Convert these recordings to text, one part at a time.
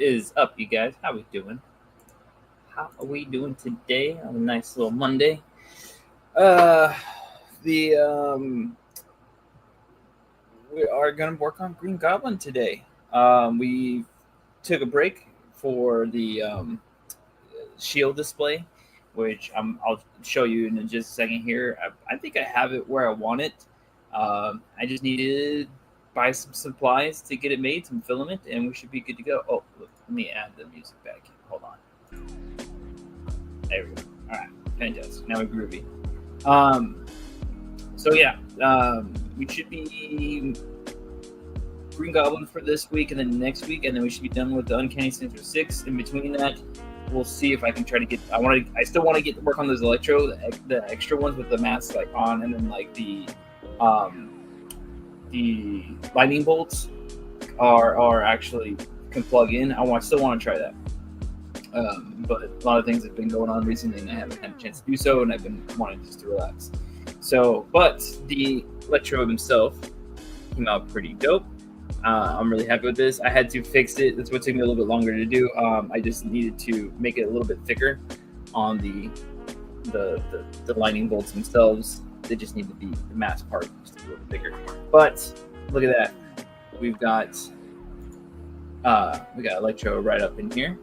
is up, you guys? How we doing? How are we doing today on a nice little Monday? The We are gonna work on Green Goblin today. We took a break for the shield display, which I'll show you in just a second here. I think I have it where I want it. I just need to buy some supplies to get it made, some filament, and we should be good to go. Oh, look, let me add the music back. Hold on. There we go. All right, fantastic. Now we're groovy. So yeah, we should be Green Goblin for this week and then next week, and then we should be done with the Uncanny Sinister Six. In between that, we'll see if I can try to get. I still want to get to work on those electro, the extra ones with the masks like on, and then like the lightning bolts are actually can plug in. I still want to try that. But a lot of things have been going on recently, and I haven't had a chance to do so, and I've been wanting just to relax. So, but the electrode himself came out pretty dope. I'm really happy with this. I had to fix it. That's what took me a little bit longer to do. I just needed to make it a little bit thicker on the lightning bolts themselves. They just need to be the mass part just a little bit bigger. But look at that. We've got electro right up in here.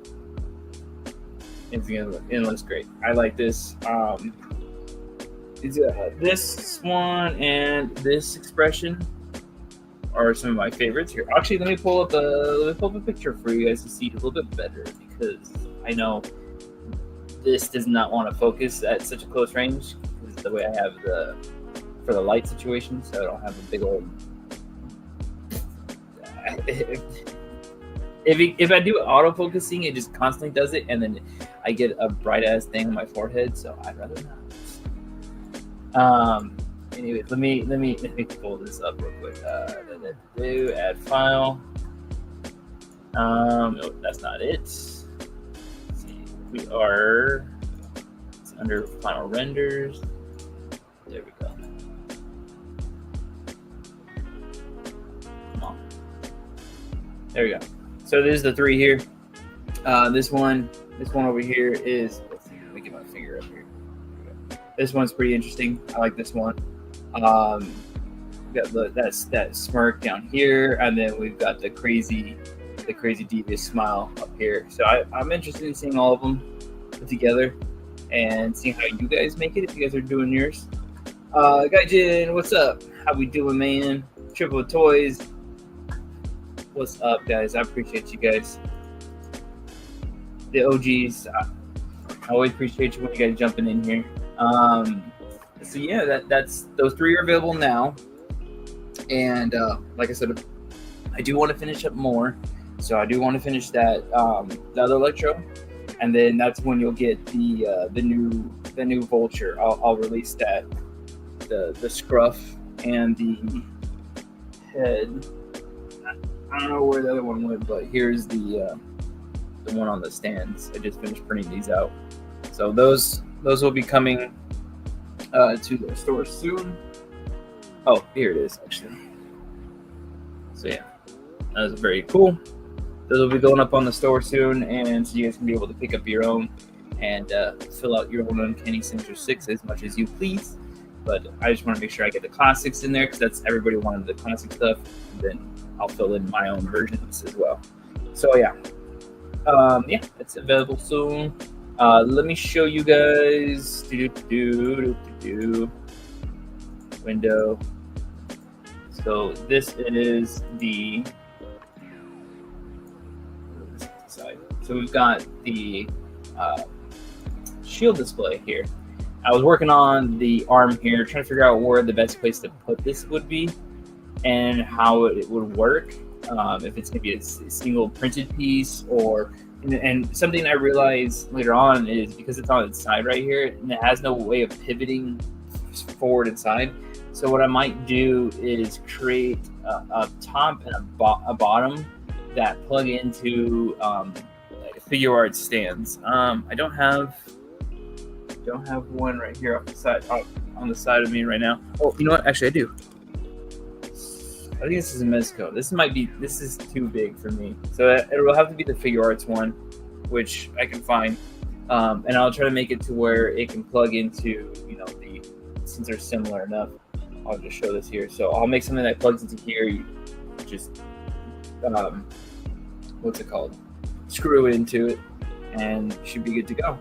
It looks great. I like this. This one and this expression are some of my favorites here. Actually, let me pull up a picture for you guys to see it a little bit better, because I know this does not want to focus at such a close range because of the way I have for the light situation, so I don't have a big old. If I do auto focusing, it just constantly does it, and then I get a bright ass thing on my forehead. So I'd rather not. Anyway, let me pull this up real quick. Add file. No, that's not it. Let's see, it's under final renders. There we go. Come on. There we go. So there's the three here. This one over here is. Let's see, let me get my finger up here. This one's pretty interesting. I like this one. Got that smirk down here, and then we've got the crazy devious smile up here. So I'm interested in seeing all of them put together and seeing how you guys make it if you guys are doing yours. Gaijin, what's up? How we doing, man? Triple Toys. What's up, guys? I appreciate you guys. The OGs. I always appreciate you when you guys jumping in here. So yeah, that's those three are available now. And like I said, I do want to finish up more. So I do want to finish that the other electro, and then that's when you'll get the new vulture. I'll release that the scruff and the head. I don't know where the other one went, but here's the one on the stands. I just finished printing these out, so those will be coming to the store soon. Oh, here it is actually. So yeah, that was very cool. Those will be going up on the store soon, and so you guys can be able to pick up your own and fill out your own Uncanny Sinister Six as much as you please. But I just want to make sure I get the classics in there, because that's everybody wanted the classic stuff, and then I'll fill in my own versions as well. So yeah, it's available soon. Let me show you guys. Window. So this is the side. So we've got the shield display here. I was working on the arm here, trying to figure out where the best place to put this would be and how it would work. If it's going to be a single printed piece, and something I realized later on is because it's on its side right here, and it has no way of pivoting forward and side. So what I might do is create a top and a bottom that plug into figure art stands. I don't have one right here on the side of me right now. Oh, you know what? Actually, I do. I think this is a Mezco. This is too big for me. So it will have to be the Figure Arts one, which I can find. And I'll try to make it to where it can plug into, since they're similar enough. I'll just show this here. So I'll make something that plugs into here. You just, what's it called? Screw it into it, and you should be good to go.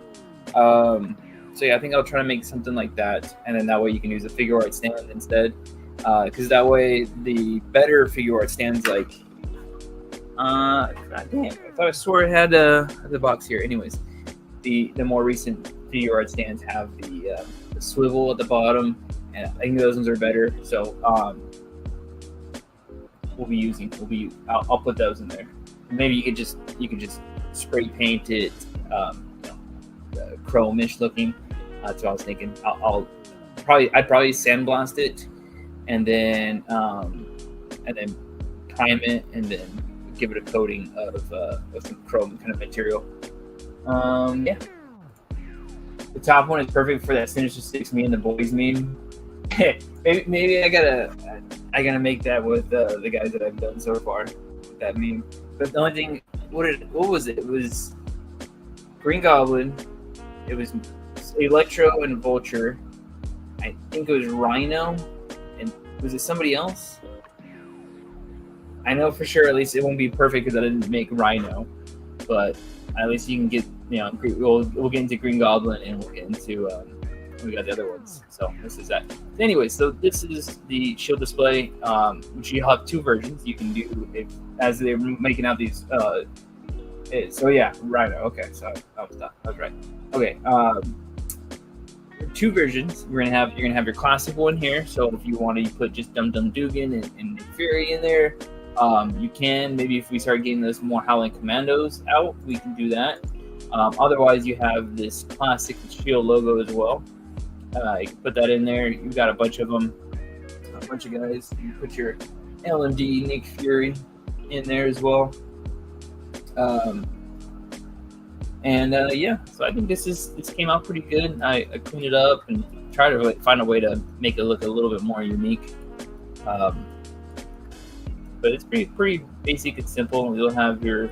So yeah, I think I'll try to make something like that, and then that way you can use a Figure Art stand instead. Because that way the better Figure Art stands God damn, I swore I had the box here. Anyways, the more recent Figure Art stands have the swivel at the bottom, and I think those ones are better. So I'll put those in there. Maybe you could just spray paint it chrome-ish looking. That's what I was thinking. I'd probably sandblast it, and then prime it, and then give it a coating of some chrome kind of material. Yeah. The top one is perfect for that Sinister Six me and the boys meme. maybe I gotta make that with the guys that I've done so far. That meme. But the only thing, what was it? It was Green Goblin. It was Electro and Vulture. I think it was Rhino. And was it somebody else? I know for sure, at least it won't be perfect because I didn't make Rhino. But at least you can get, we'll get into Green Goblin, and we'll get into, we got the other ones. So this is that. Anyway, so this is the shield display, which you have two versions you can do as they're making out these. So yeah, Rhino. Okay, so I was right. Okay, two versions. You're gonna have your classic one here. So if you want to put just Dum Dum Dugan and Nick Fury in there, you can. Maybe if we start getting those more Howling Commandos out, we can do that. Otherwise, you have this classic Shield logo as well. You can put that in there. You've got a bunch of them, a bunch of guys. You put your LMD Nick Fury in there as well. Yeah, so I think this came out pretty good. I cleaned it up and tried to find a way to make it look a little bit more unique. But it's pretty basic and simple. You'll have your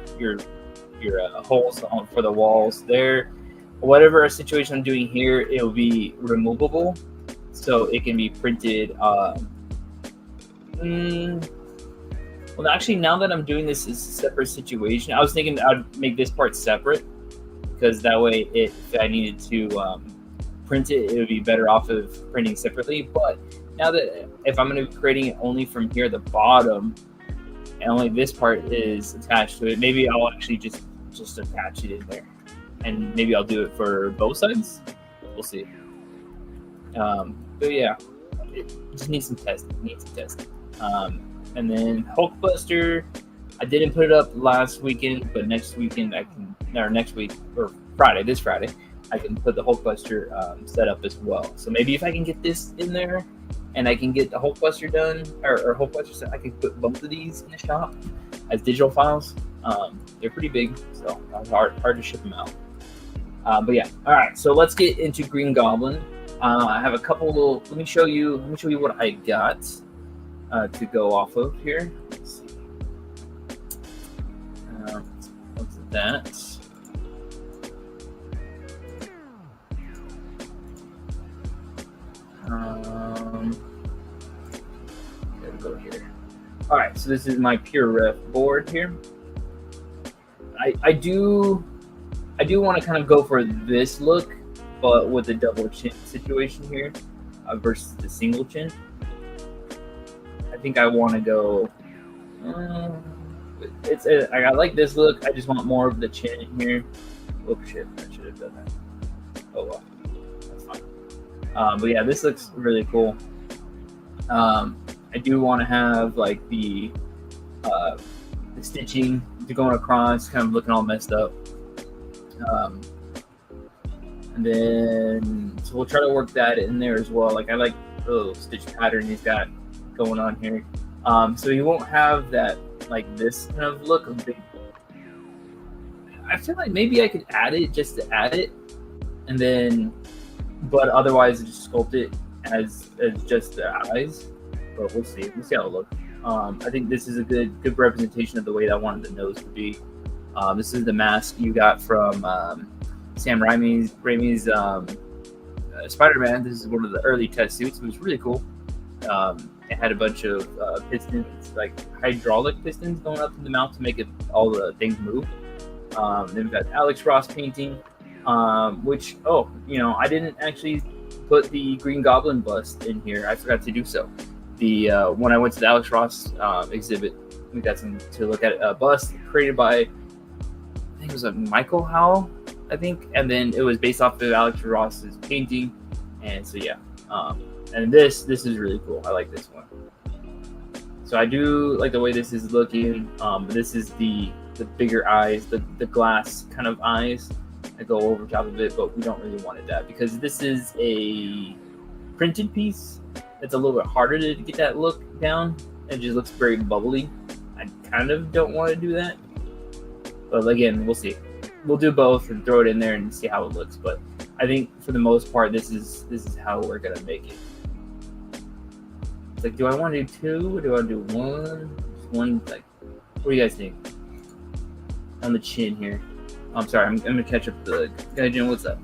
holes for the walls there. Whatever situation I'm doing here, it will be removable, so it can be printed. Well, actually, now that I'm doing this as a separate situation, I was thinking I'd make this part separate, because that way, if I needed to print it, it would be better off of printing separately. But now that if I'm going to be creating it only from here at the bottom, and only this part is attached to it, maybe I'll actually just attach it in there, and maybe I'll do it for both sides. We'll see. But yeah, it just needs some testing. And then Hulkbuster, I didn't put it up last weekend, but next weekend or Friday, this Friday, I can put the Hulkbuster set up as well. So maybe if I can get this in there, and I can get the Hulkbuster done, or Hulkbuster set, I can put both of these in the shop as digital files. They're pretty big, so it's hard to ship them out. But yeah, all right. So let's get into Green Goblin. I have a couple. Let me show you what I got to go off of here. Let's see. What's that? There we go here. All right, so this is my Pure Ref board here. I do want to kind of go for this look, but with the double chin situation here versus the single chin. I think I want to go. I like this look. I just want more of the chin in here. Oh shit! I should have done that. Oh well, that's fine. But yeah, this looks really cool. I do want to have like the stitching going across, kind of looking all messed up. And then so we'll try to work that in there as well. Like I like the little stitch pattern he's got going on here. So you won't have that like this kind of look of big. I feel like maybe I could add it just to add it, and then, but otherwise just sculpt it as just the eyes. But we'll see. We'll see how it looks. I think this is a good representation of the way that I wanted the nose to be. This is the mask you got from Sam Raimi's Spider-Man. This is one of the early test suits. It was really cool. It had a bunch of pistons, like hydraulic pistons, going up in the mouth to make all the things move. Then we've got Alex Ross painting, which I didn't actually put the Green Goblin bust in here. I forgot to do so. When I went to the Alex Ross exhibit, we got some to look at a bust created by, I think it was Michael Howell, I think, and then it was based off of Alex Ross's painting, and so yeah. And this is really cool. I like this one. So I do like the way this is looking. This is the bigger eyes, the glass kind of eyes that go over top of it, but we don't really want it that because this is a printed piece. It's a little bit harder to get that look down. It just looks very bubbly. I kind of don't want to do that, but again, we'll see. We'll do both and throw it in there and see how it looks. But I think for the most part, this is how we're gonna make it. It's like, do I want to do two? Or do I want to do one? Just one, like, what do you guys think? On the chin here. I'm sorry, I'm gonna catch up the guy. Jim, what's up?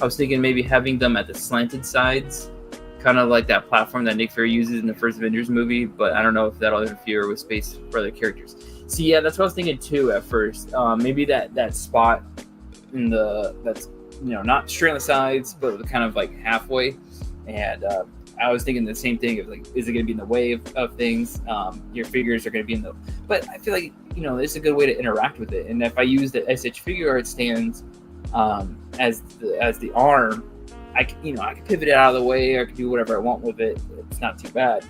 I was thinking maybe having them at the slanted sides, kind of like that platform that Nick Fury uses in the first Avengers movie, but I don't know if that'll interfere with space for other characters. See, yeah, that's what I was thinking too at first. Maybe that spot in that's not straight on the sides, but kind of like halfway. And I was thinking the same thing of like, is it going to be in the way of things? Your figures are going to be in the, but I feel like it's a good way to interact with it. And if I use the SH figure art stands as the arm, I can pivot it out of the way, or I can do whatever I want with it. It's not too bad.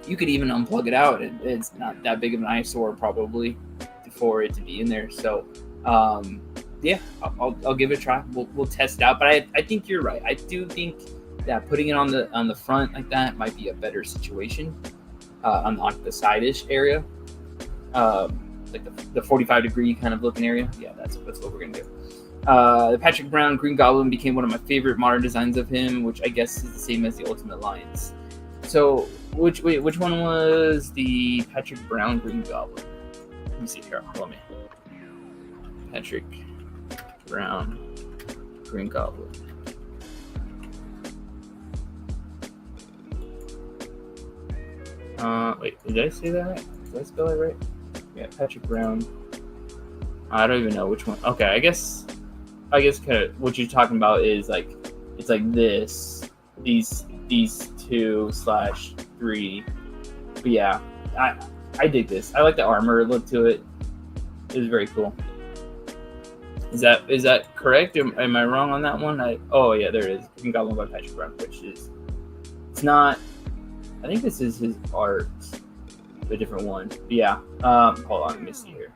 You could even unplug it out. It's not that big of an eyesore probably for it to be in there. So yeah, I'll give it a try. We'll test it out. But I think you're right. I do think that putting it on the front like that might be a better situation on like the side-ish area, like the 45-degree kind of looking area. Yeah, that's what we're gonna do. The Patrick Brown Green Goblin became one of my favorite modern designs of him, which I guess is the same as the Ultimate Alliance. So which one was the Patrick Brown Green Goblin? Let me see here. Hold me. Patrick Brown Green Goblin. Wait, did I say that right? Did I spell it right? Yeah, Patrick Brown. I don't even know which one. Okay, I guess kind of what you're talking about is like, it's like these 2/3. But yeah, I dig this. I like the armor look to it. It was very cool. Is that correct? Am I wrong on that one? Oh yeah, there it is. Green Goblin by Patrick Brown, which is, it's not. I think this is his art, a different one. But yeah. Hold on, let me see here.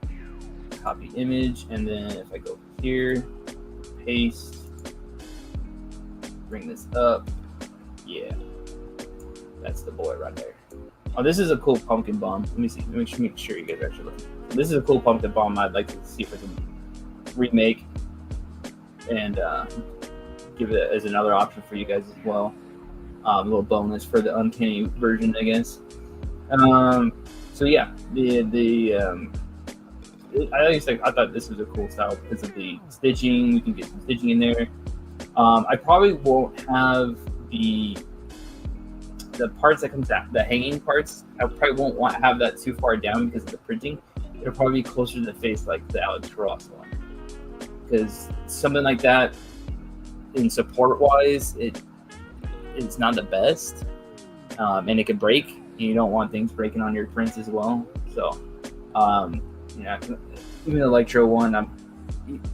Copy image, and then if I go here, paste, bring this up. Yeah, that's the boy right there. Oh, this is a cool pumpkin bomb. Let me see. Let me make sure you guys are actually looking. This is a cool pumpkin bomb. I'd like to see if I can remake and give it as another option for you guys as well. A little bonus for the Uncanny version, I guess. So yeah, I thought this was a cool style because of the stitching. We can get some stitching in there. I probably won't have the parts that comes out, the hanging parts. I probably won't have that too far down because of the printing. It'll probably be closer to the face, like the Alex Ross one, because something like that, in support wise, it's not the best, and it can break. You don't want things breaking on your prints as well. So, even the Electro one,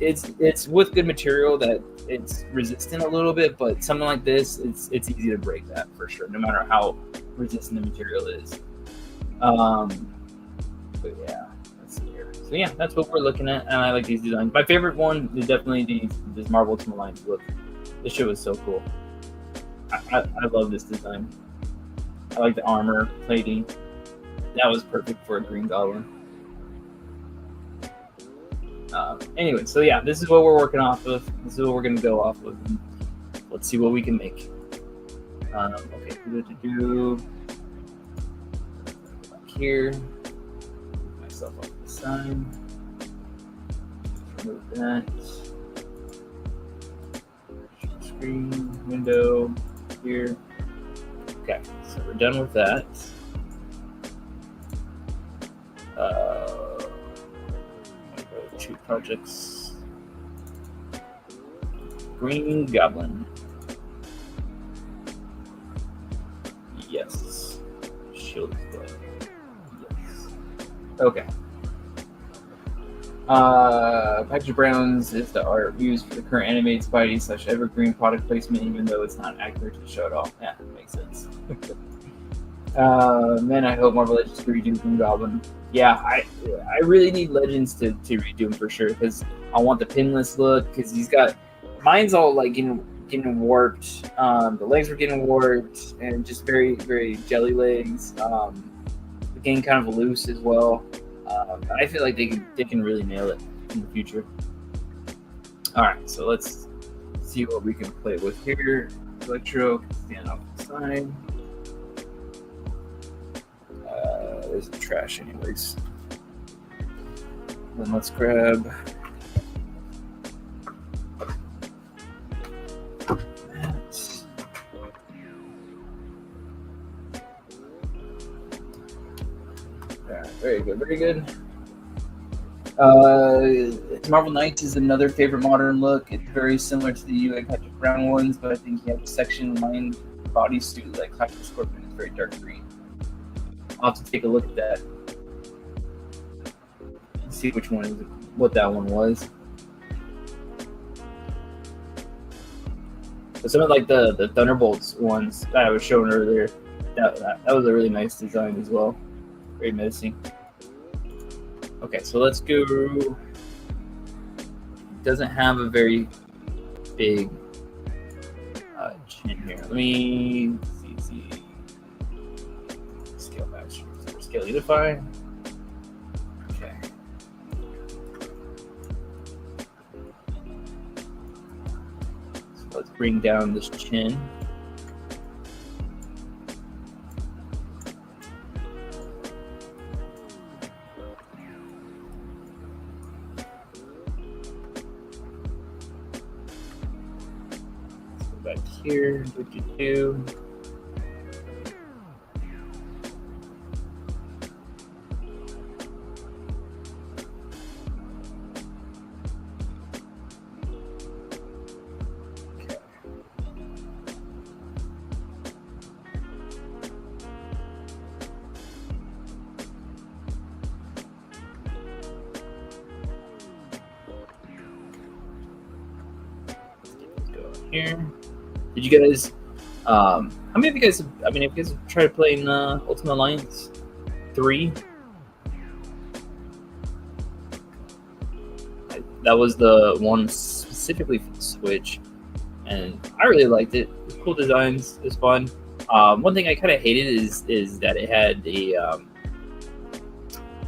it's with good material that it's resistant a little bit, but something like this, it's easy to break that for sure, no matter how resistant the material is. But yeah, let's see here. So yeah, that's what we're looking at, and I like these designs. My favorite one is definitely this Marvel Ultimate Alliance look. This shit was so cool. I love this design. I like the armor plating. That was perfect for a Green Goblin. Anyway, so yeah, this is what we're working off of. This is what we're going to go off of. Let's see what we can make. Okay, here. Myself off the side. Remove that. Screen, window, here. Okay, so we're done with that. Go to projects. Green Goblin. Yes. Shield display. Yes. Okay. Package Browns is the art used for the current animated Spidey / Evergreen product placement, even though it's not accurate to show it off. Yeah, that makes sense. Man, I hope Marvel Legends to redo Green Goblin. Yeah, I really need Legends to redo him for sure, because I want the pinless look, because he's got, mine's all like getting warped. The legs were getting warped, and just very, very jelly legs. Getting kind of loose as well. I feel like they can really nail it in the future. All right, so let's see what we can play with here. Electro can stand off the side. There's the trash, anyways. Then let's grab that. Alright, very good, very good. Marvel Knights is another favorite modern look. It's very similar to the UA Patrick Brown ones, but I think he has a section lined bodysuit like Classic Scorpion. It's very dark green. I'll have to take a look at that. See which one, what that one was. But some of like the Thunderbolts ones that I was showing earlier, that was a really nice design as well. Very menacing. Okay, so let's go. Doesn't have a very big chin here. Let me see. Scale match. Scale unify. Okay. So let's bring down this chin. Back here, what you do? Okay. Let's go here. Did you guys? How many of you guys? Have you guys tried playing Ultimate Alliance 3? That was the one specifically for the Switch, and I really liked it. It was cool designs. It was fun. One thing I kind of hated is that it had the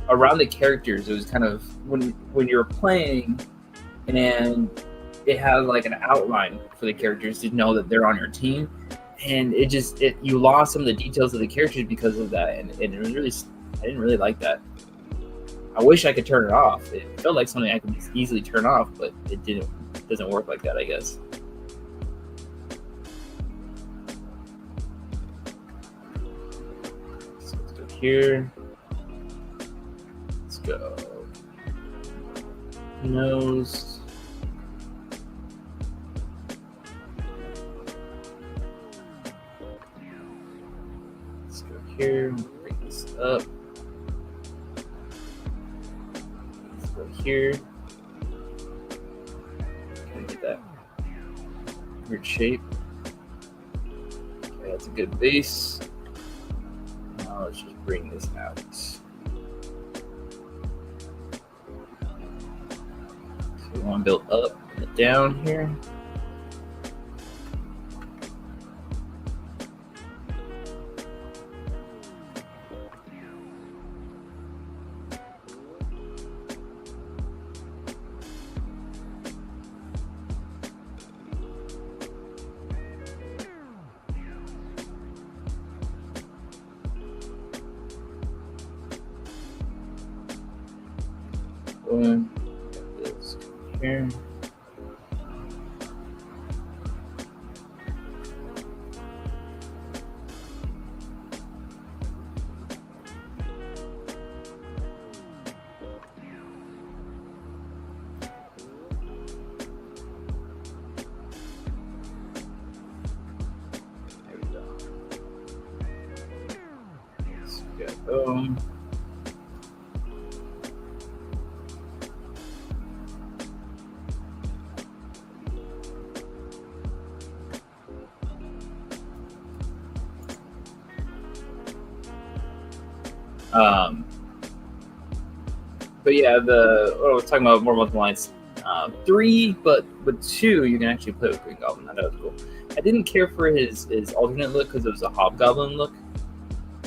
around the characters. It was kind of when you were playing, and it had like an outline for the characters to know that they're on your team, and you lost some of the details of the characters because of that, and it was really, I didn't really like that. I wish I could turn it off. It felt like something I could just easily turn off, but it doesn't work like that, I guess. So let's go here. Let's go nose. Here, bring this up. Let's go here. Can get that weird shape. Okay, that's a good base. Now let's just bring this out. So we want to build up and down here. Boom. This here. Boom. But yeah, I was talking about more about the lines. 3, but with 2, you can actually play with Green Goblin. That was cool. I didn't care for his alternate look because it was a Hobgoblin look,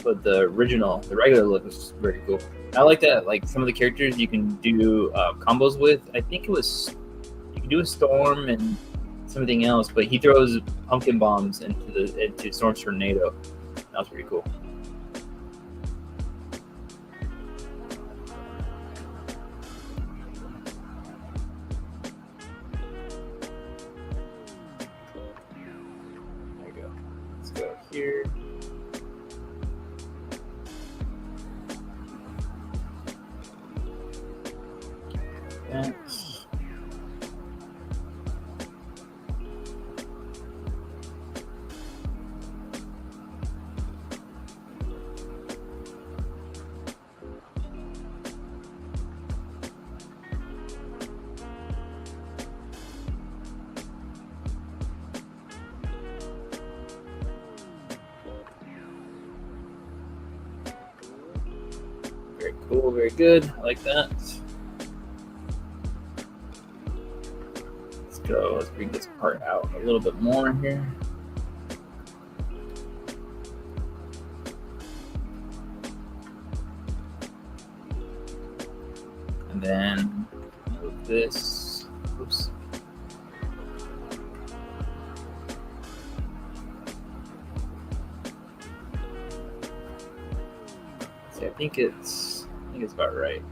but the regular look was very cool. I like that. Like some of the characters you can do combos with. I think you can do a Storm and something else, but he throws pumpkin bombs into Storm's tornado. That was pretty cool. There you go. Let's go here. That's very cool, very good. I like that. So let's bring this part out a little bit more here. And then move this. Oops. See, I think it's about right.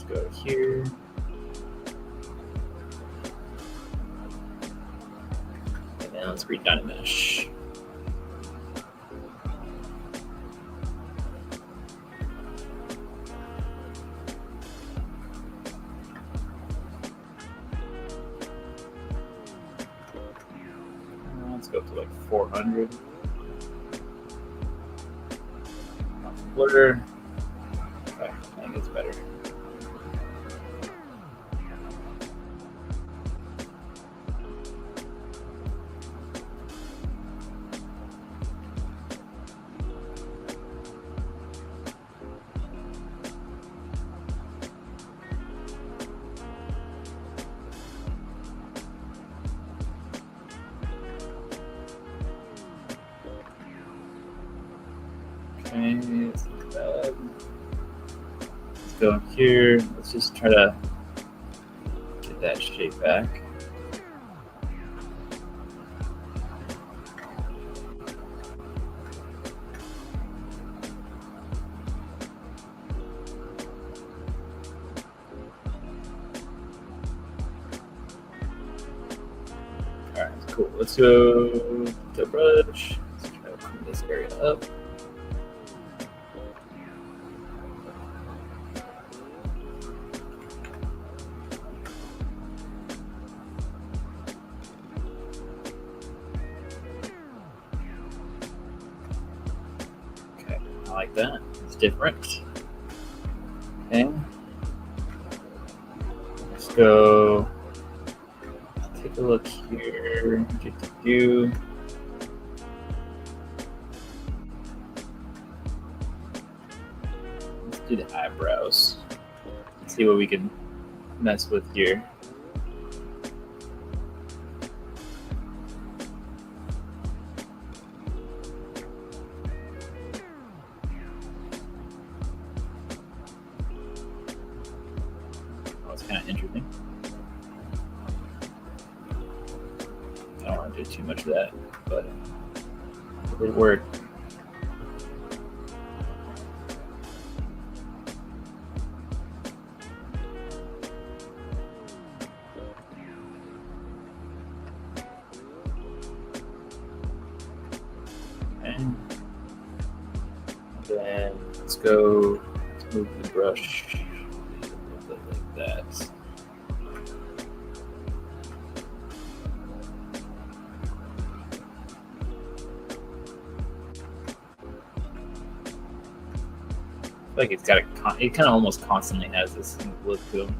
Go here. And then let's read down a mesh. Let's go to like 400. Blur. Okay, I think it's better. Okay, it's not bad. Let's go here. Let's just try to get that shape back. Alright, cool. Let's go to the brush. Let's try to clean this area up. I like that. It's different. Okay. Let's go. Let's take a look here. Get to do. Let's do the eyebrows. Let's see what we can mess with here. Kind of interesting. I don't want to do too much of that, but it would work. And then let's move the brush a little bit like that. Like it's got it kind of almost constantly has this look to him.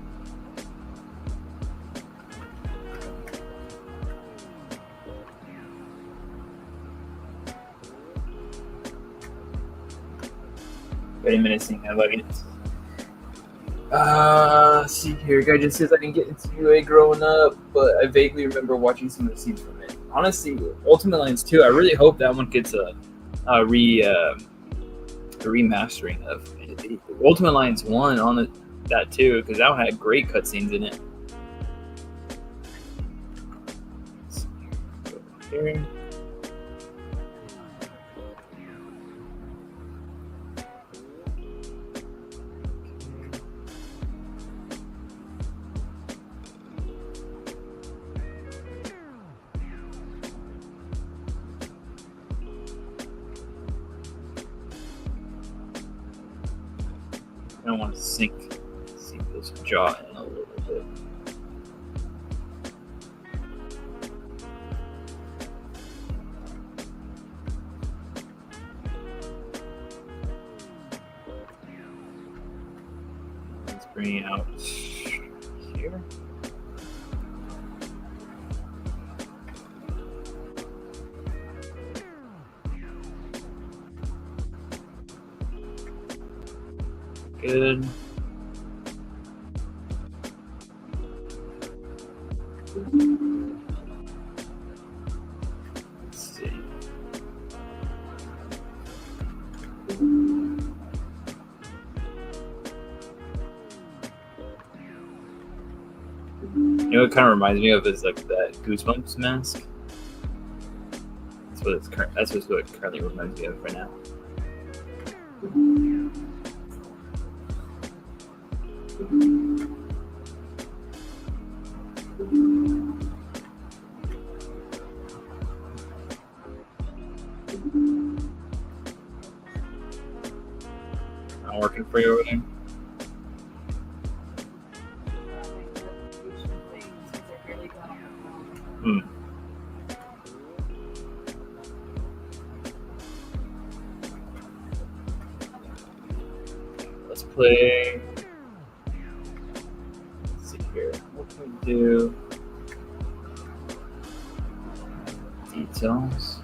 Very menacing. I like it. See here, guy just says I didn't get into UA growing up, but I vaguely remember watching some of the scenes from it. Honestly, Ultimate Lines 2, I really hope that one gets a remastering of Ultimate Lines 1 on that too, because that one had great cutscenes in it. Here. I want to sink this jaw in a little bit. Let's bring it out here. Good. Let's see. You know what it kind of reminds me of is like that Goosebumps mask. That's what it currently reminds me of right now. Not working for you over there? Let's play. Let's see here. What can we do? Details.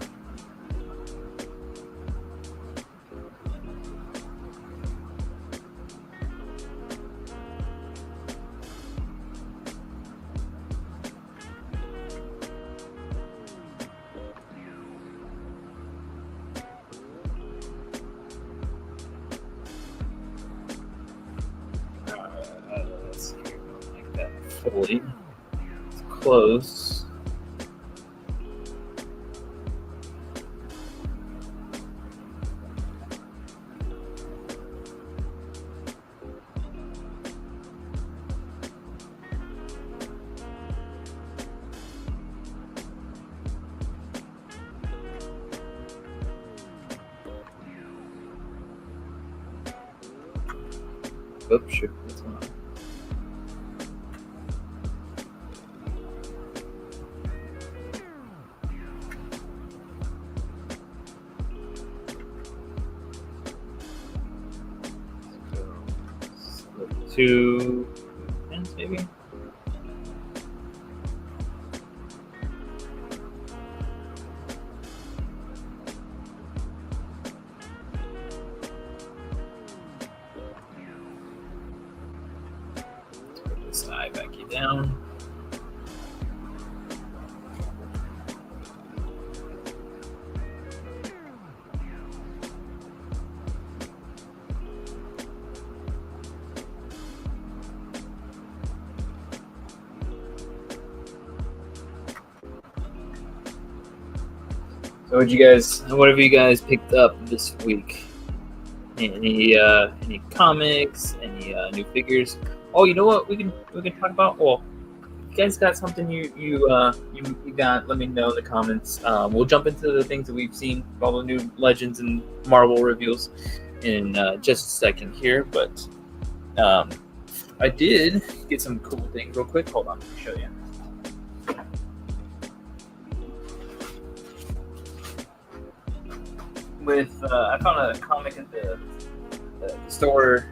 Let's see here. Like that fully. It's close. Oops, shoot. That's not. So, 2 pins, maybe? Side back you down. What have you guys picked up this week? Any comics? Any new figures? Oh, you know what we can talk about? Well, if you guys got something you got, let me know in the comments. We'll jump into the things that we've seen, all the new Legends and Marvel reveals in just a second here. But I did get some cool things real quick. Hold on, let me show you. I found a comic at the store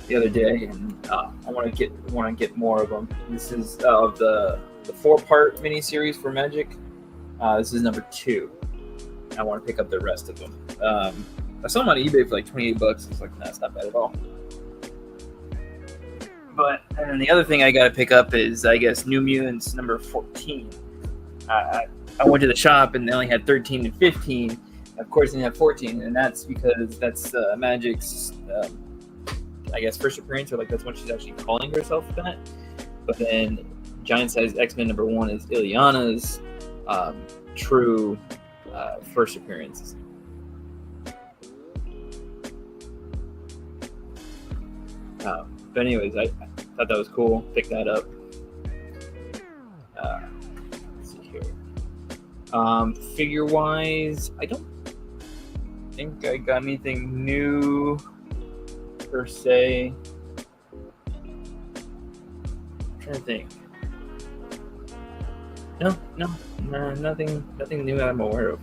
the other day, and I want to get more of them. This is the 4-part miniseries for Magic. This is number 2. I want to pick up the rest of them. I saw them on eBay for like $28. It's like, that's not bad at all. But and then the other thing I got to pick up is, I guess, New Mutants number 14. I went to the shop and they only had 13 and 15. Of course, they didn't have 14, and that's because that's Magic's, I guess, first appearance, or like that's what she's actually calling herself that. But then Giant Size X-Men number 1 is Ileana's true first appearance. But anyways, I thought that was cool. Pick that up. Let's see here. Figure-wise, I don't think I got anything new per se. I'm trying to think. No, nothing new that I'm aware of.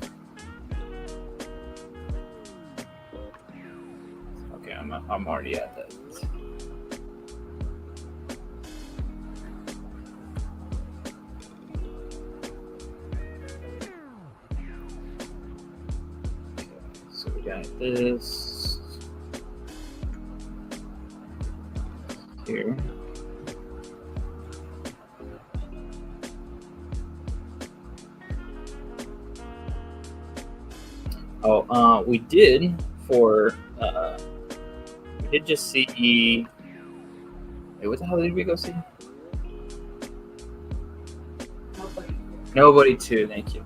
Okay, I'm already at that. So we got this here. We did just see. Wait, what the hell did we go see? Nobody 2. Thank you.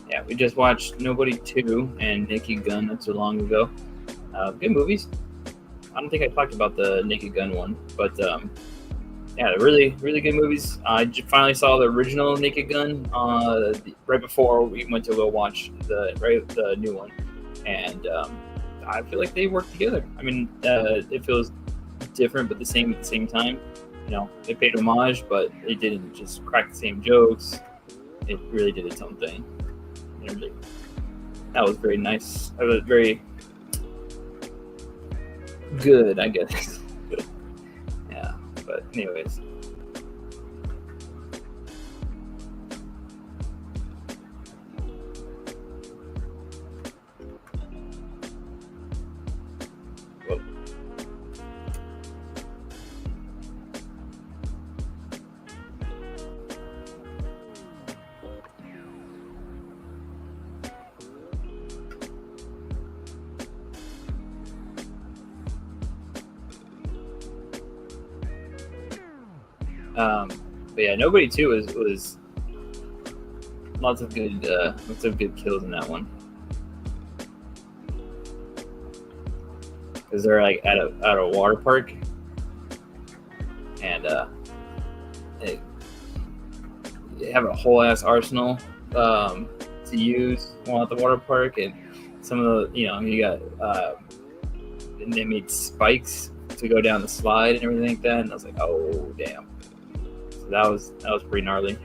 Yeah, we just watched Nobody 2 and Naked Gun not so long ago. Good movies. I don't think I talked about the Naked Gun one, but yeah, really good movies. I finally saw the original Naked Gun right before we went to go watch the new one, and I feel like they work together. I mean, it feels different but the same at the same time. You know, they paid homage, but it didn't just crack the same jokes. It really did its own thing. That was very nice. That was very good, I guess. Yeah, but anyways. Whoa. But yeah, Nobody 2 was lots of good kills in that one, because they're like at a water park, and they have a whole ass arsenal to use while at the water park, and some of the you got and they made spikes to go down the slide and everything like that, and I was like, oh damn. So that was pretty gnarly.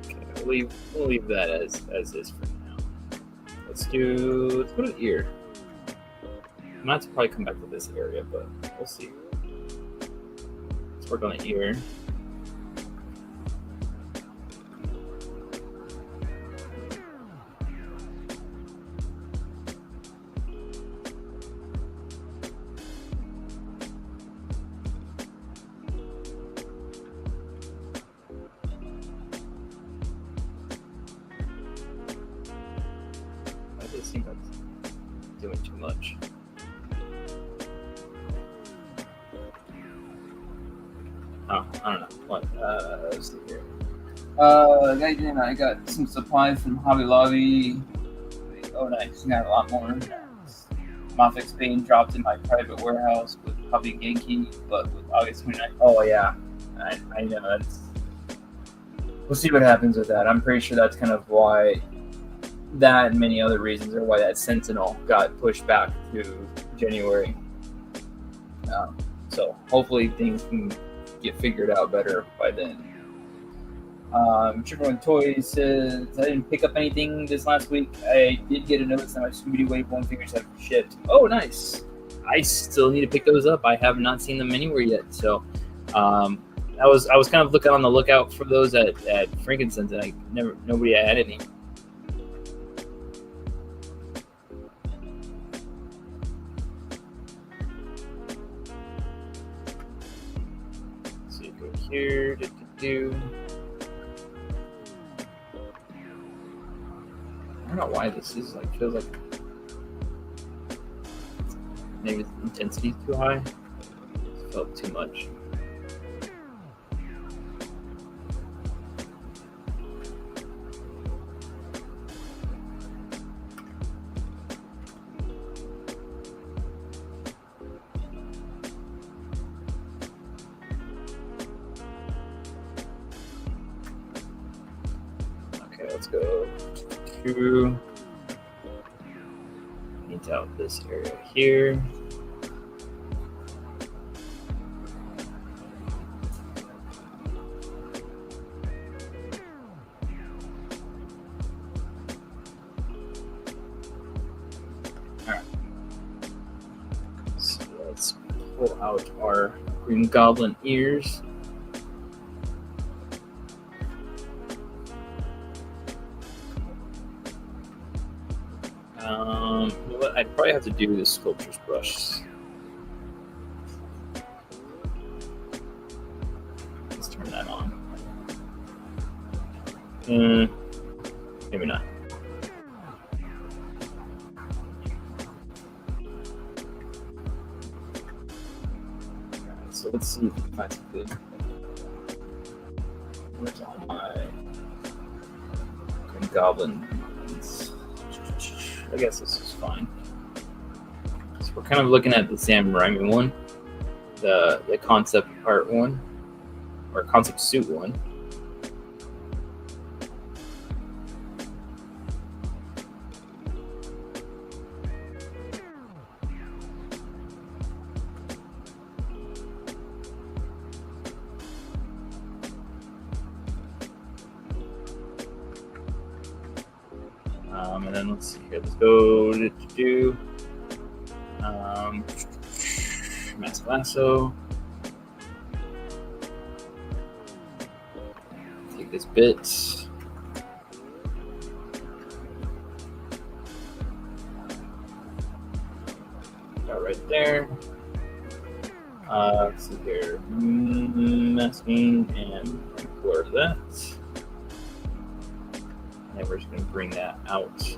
Okay, we'll leave that as is for now. Let's go to ear. I'm gonna have to probably come back to this area, but we'll see. Let's work on the ear. much. Oh, I don't know. What? Let's see here. I got some supplies from Hobby Lobby. Oh, nice. Got a lot more. Moffitt's being dropped in my private warehouse with Hobby Genki, but with August 29th. Oh, yeah. I know. We'll see what happens with that. I'm pretty sure that's kind of why that and many other reasons are why that Sentinel got pushed back to January. So hopefully things can get figured out better by then. Triple Toys says, I didn't pick up anything this last week. I did get a notice that my Scooby Wave 1 figures have shipped. Oh, nice. I still need to pick those up. I have not seen them anywhere yet. So I was kind of looking on the lookout for those at Frankincense, and nobody had any. So you go here, I don't know why this is feels like maybe the intensity is too high. It felt too much. Okay, let's go to paint out this area here. Alright. So let's pull out our Green Goblin ears. You know what? I'd probably have to do the sculptor's brush. Let's turn that on. Maybe not. Alright, so let's see if we can find something. Where's all my Green Goblin? I guess this is fine. So we're kind of looking at the Sam Raimi one, the concept art one, or concept suit one. And then let's see here. Let's go to Mass Lasso. Take this bit. Got right there. Let's see here. Masking and blur that. And we're just going to bring that out.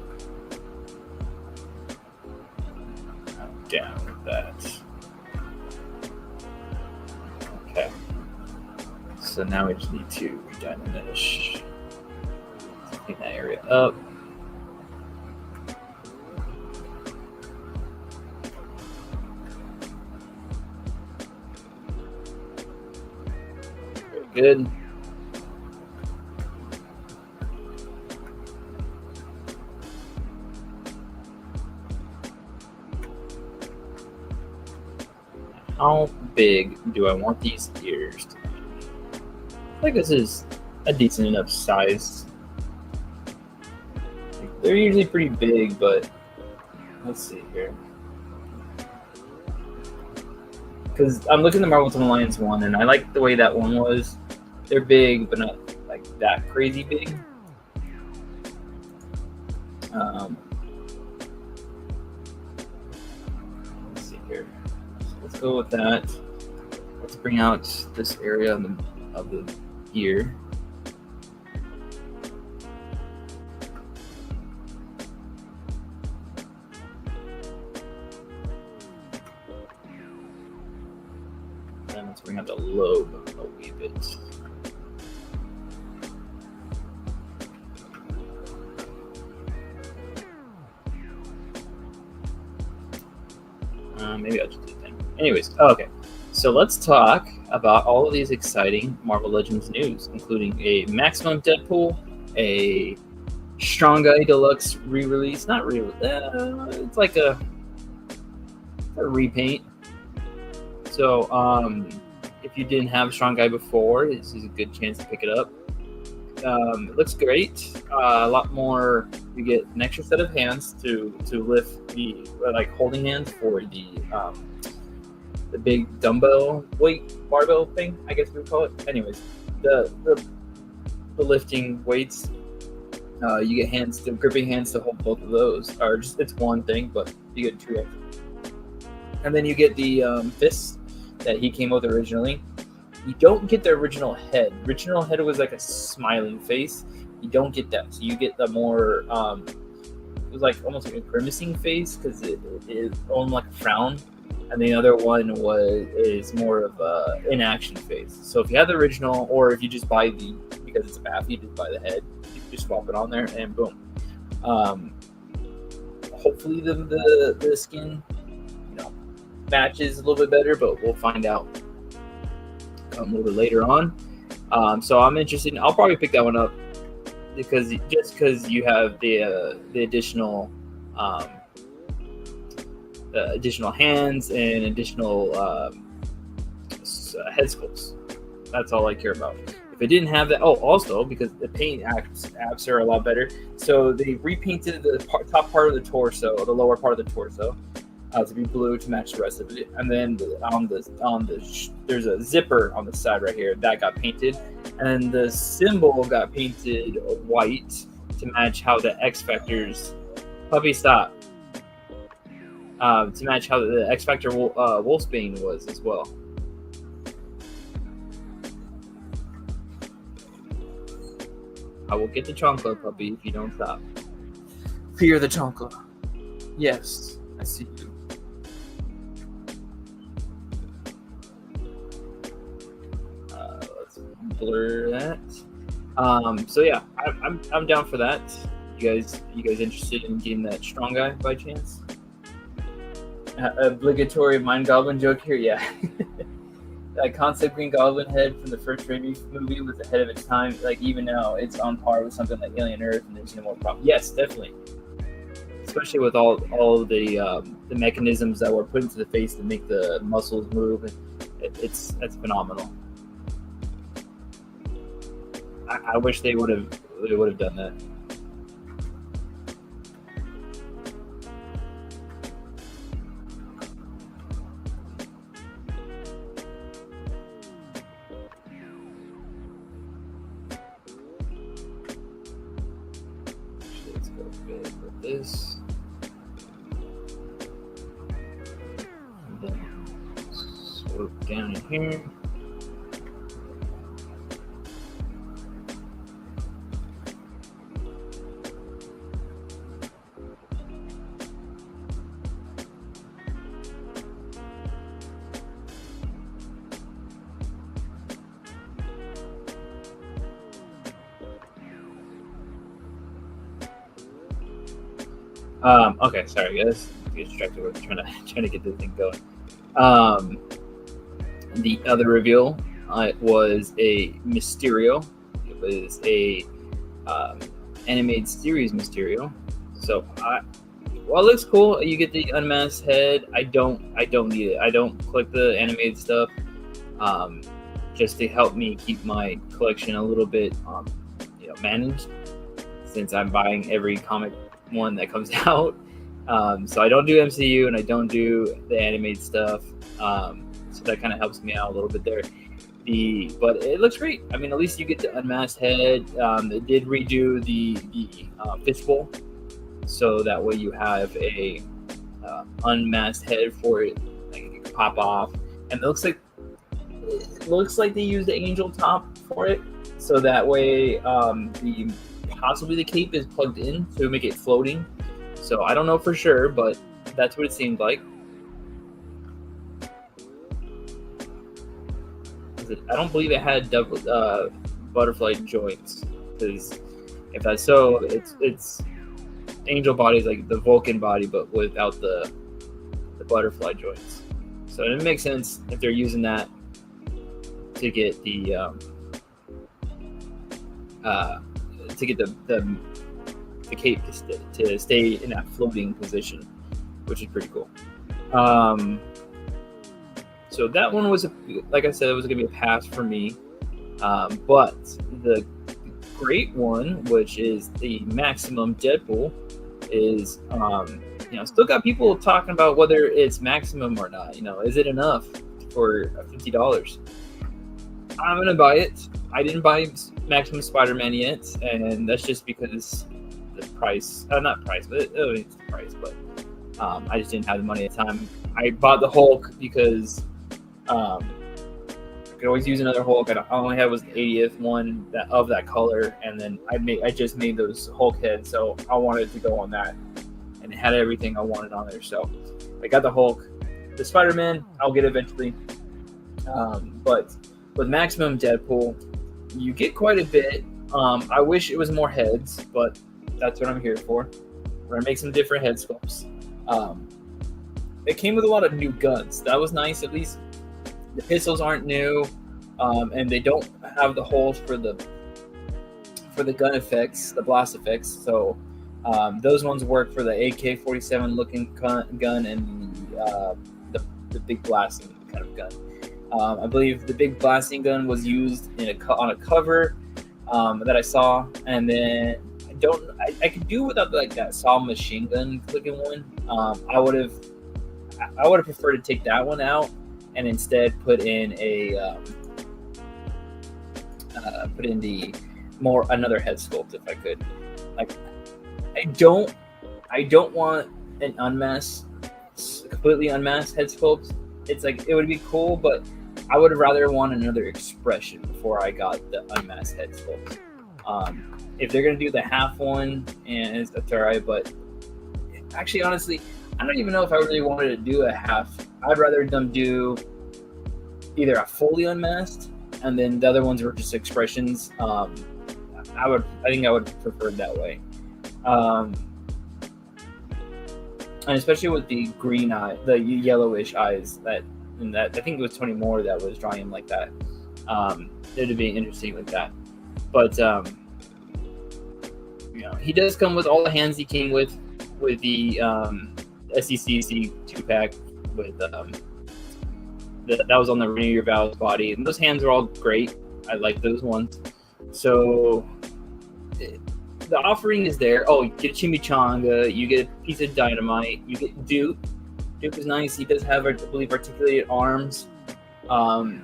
Down with that. Okay. So now we just need to diminish. Clean that area up. Very good. How big do I want these ears to be? I think this is a decent enough size. They're usually pretty big, but let's see here. Because I'm looking at the Marvel's Alliance one, and I like the way that one was. They're big, but not like that crazy big. Let's see here. Let's go with that. Let's bring out this area of the ear. then let's bring out the lobe a wee bit. Maybe I'll just do 10. Anyways, okay. So let's talk about all of these exciting Marvel Legends news, including a Maximum Deadpool, a Strong Guy Deluxe re-release. Not it's like a repaint. So if you didn't have Strong Guy before, this is a good chance to pick it up. It looks great. A lot more. You get an extra set of hands to lift the holding hands for the big dumbbell weight barbell thing, I guess we would call it. Anyways, the lifting weights. You get gripping hands to hold both of those. Or just it's one thing, but you get two extra. And then you get the fists that he came with originally. You don't get the original head. Original head was like a smiling face. You don't get that. So you get the more, it was like almost like a grimacing face because it is almost like a frown. And the other one is more of a inaction face. So if you have the original, or if you just buy because it's a bath, you just buy the head. You can just swap it on there and boom. Hopefully the skin, matches a little bit better, but we'll find out a little bit later on. So I'm interested. I'll probably pick that one up because you have the additional additional hands and additional head sculpts. That's all I care about. If it didn't have that, also because the paint apps are a lot better. So they repainted the top part of the torso, the lower part of the torso, to be blue to match the rest of it. And then there's a zipper on the side right here that got painted, and the symbol got painted white to match how the X Factor's puppy stop. To match how the X Factor Wolfsbane was as well. I will get the Chonkla puppy if you don't stop. Fear the Chonkla. Yes, I see you. Let's blur that. So yeah, I'm down for that. You guys interested in getting that Strong Guy by chance? Obligatory Mind Goblin joke here, yeah. That concept Green Goblin head from the first Raimi movie was ahead of its time. Like even now, it's on par with something like Alien Earth, and there's no more problem. Yes, definitely. Especially with all the mechanisms that were put into the face to make the muscles move, that's phenomenal. I wish they would have done that. This and then swoop down in here. Okay, sorry guys. Get distracted with trying to get this thing going. The other reveal was a Mysterio. It was a animated series Mysterio. So it looks cool. You get the unmasked head. I don't need it. I don't collect the animated stuff. Just to help me keep my collection a little bit managed, since I'm buying every comic one that comes out. So I don't do MCU and I don't do the animated stuff. So that kind of helps me out a little bit there. But it looks great. I mean, at least you get the unmasked head. They did redo the fishbowl, so that way you have a unmasked head for it, like it can pop off. And it looks like they used the angel top for it, so that way possibly the cape is plugged in to make it floating. So I don't know for sure, but that's what it seemed like. I don't believe it had double butterfly joints, because if that's so, it's angel body is like the Vulcan body, but without the butterfly joints. So it makes sense if they're using that to get the cape to stay in that floating position, which is pretty cool. So that one was, like I said, it was going to be a pass for me. But the great one, which is the Maximum Deadpool, is still got people talking about whether it's maximum or not. Is it enough for $50? I'm gonna buy it. I didn't buy Maximum Spider-Man yet, and that's just because the price. Not price, but it's the price. But I just didn't have the money at the time. I bought the Hulk because I could always use another Hulk. I only had was the 80th one of that color, and then I just made those Hulk heads, so I wanted to go on that, and it had everything I wanted on there. So I got the Hulk. The Spider-Man I'll get eventually, but with Maximum Deadpool, you get quite a bit. I wish it was more heads, but that's what I'm here for. We're gonna make some different head sculpts. It came with a lot of new guns. That was nice. At least the pistols aren't new, and they don't have the holes for the gun effects, the blast effects. So those ones work for the AK-47 looking gun and the big blasting kind of gun. I believe the big blasting gun was used on a cover that I saw, and then I could do without that saw machine gun looking one. I would have preferred to take that one out and instead put in another head sculpt if I could. I don't want an completely unmasked head sculpt. It's it would be cool, but I would rather want another expression before I got the unmasked head sculpt. If they're gonna do the half one, and that's alright, but actually, honestly, I don't even know if I really wanted to do a half. I'd rather them do either a fully unmasked, and then the other ones were just expressions. I think I would prefer it that way. And especially with the green eye, the yellowish eyes, I think it was Tony Moore that was drawing him like that. It'd be interesting with that. But he does come with all the hands he came with the SECC 2-pack with that was on the Renew Your Vows body, and those hands are all great. I like those ones. So the offering is there. Oh, you get a chimichanga, you get a piece of dynamite, you get Duke. Duke is nice. He does have, I believe, articulated arms. I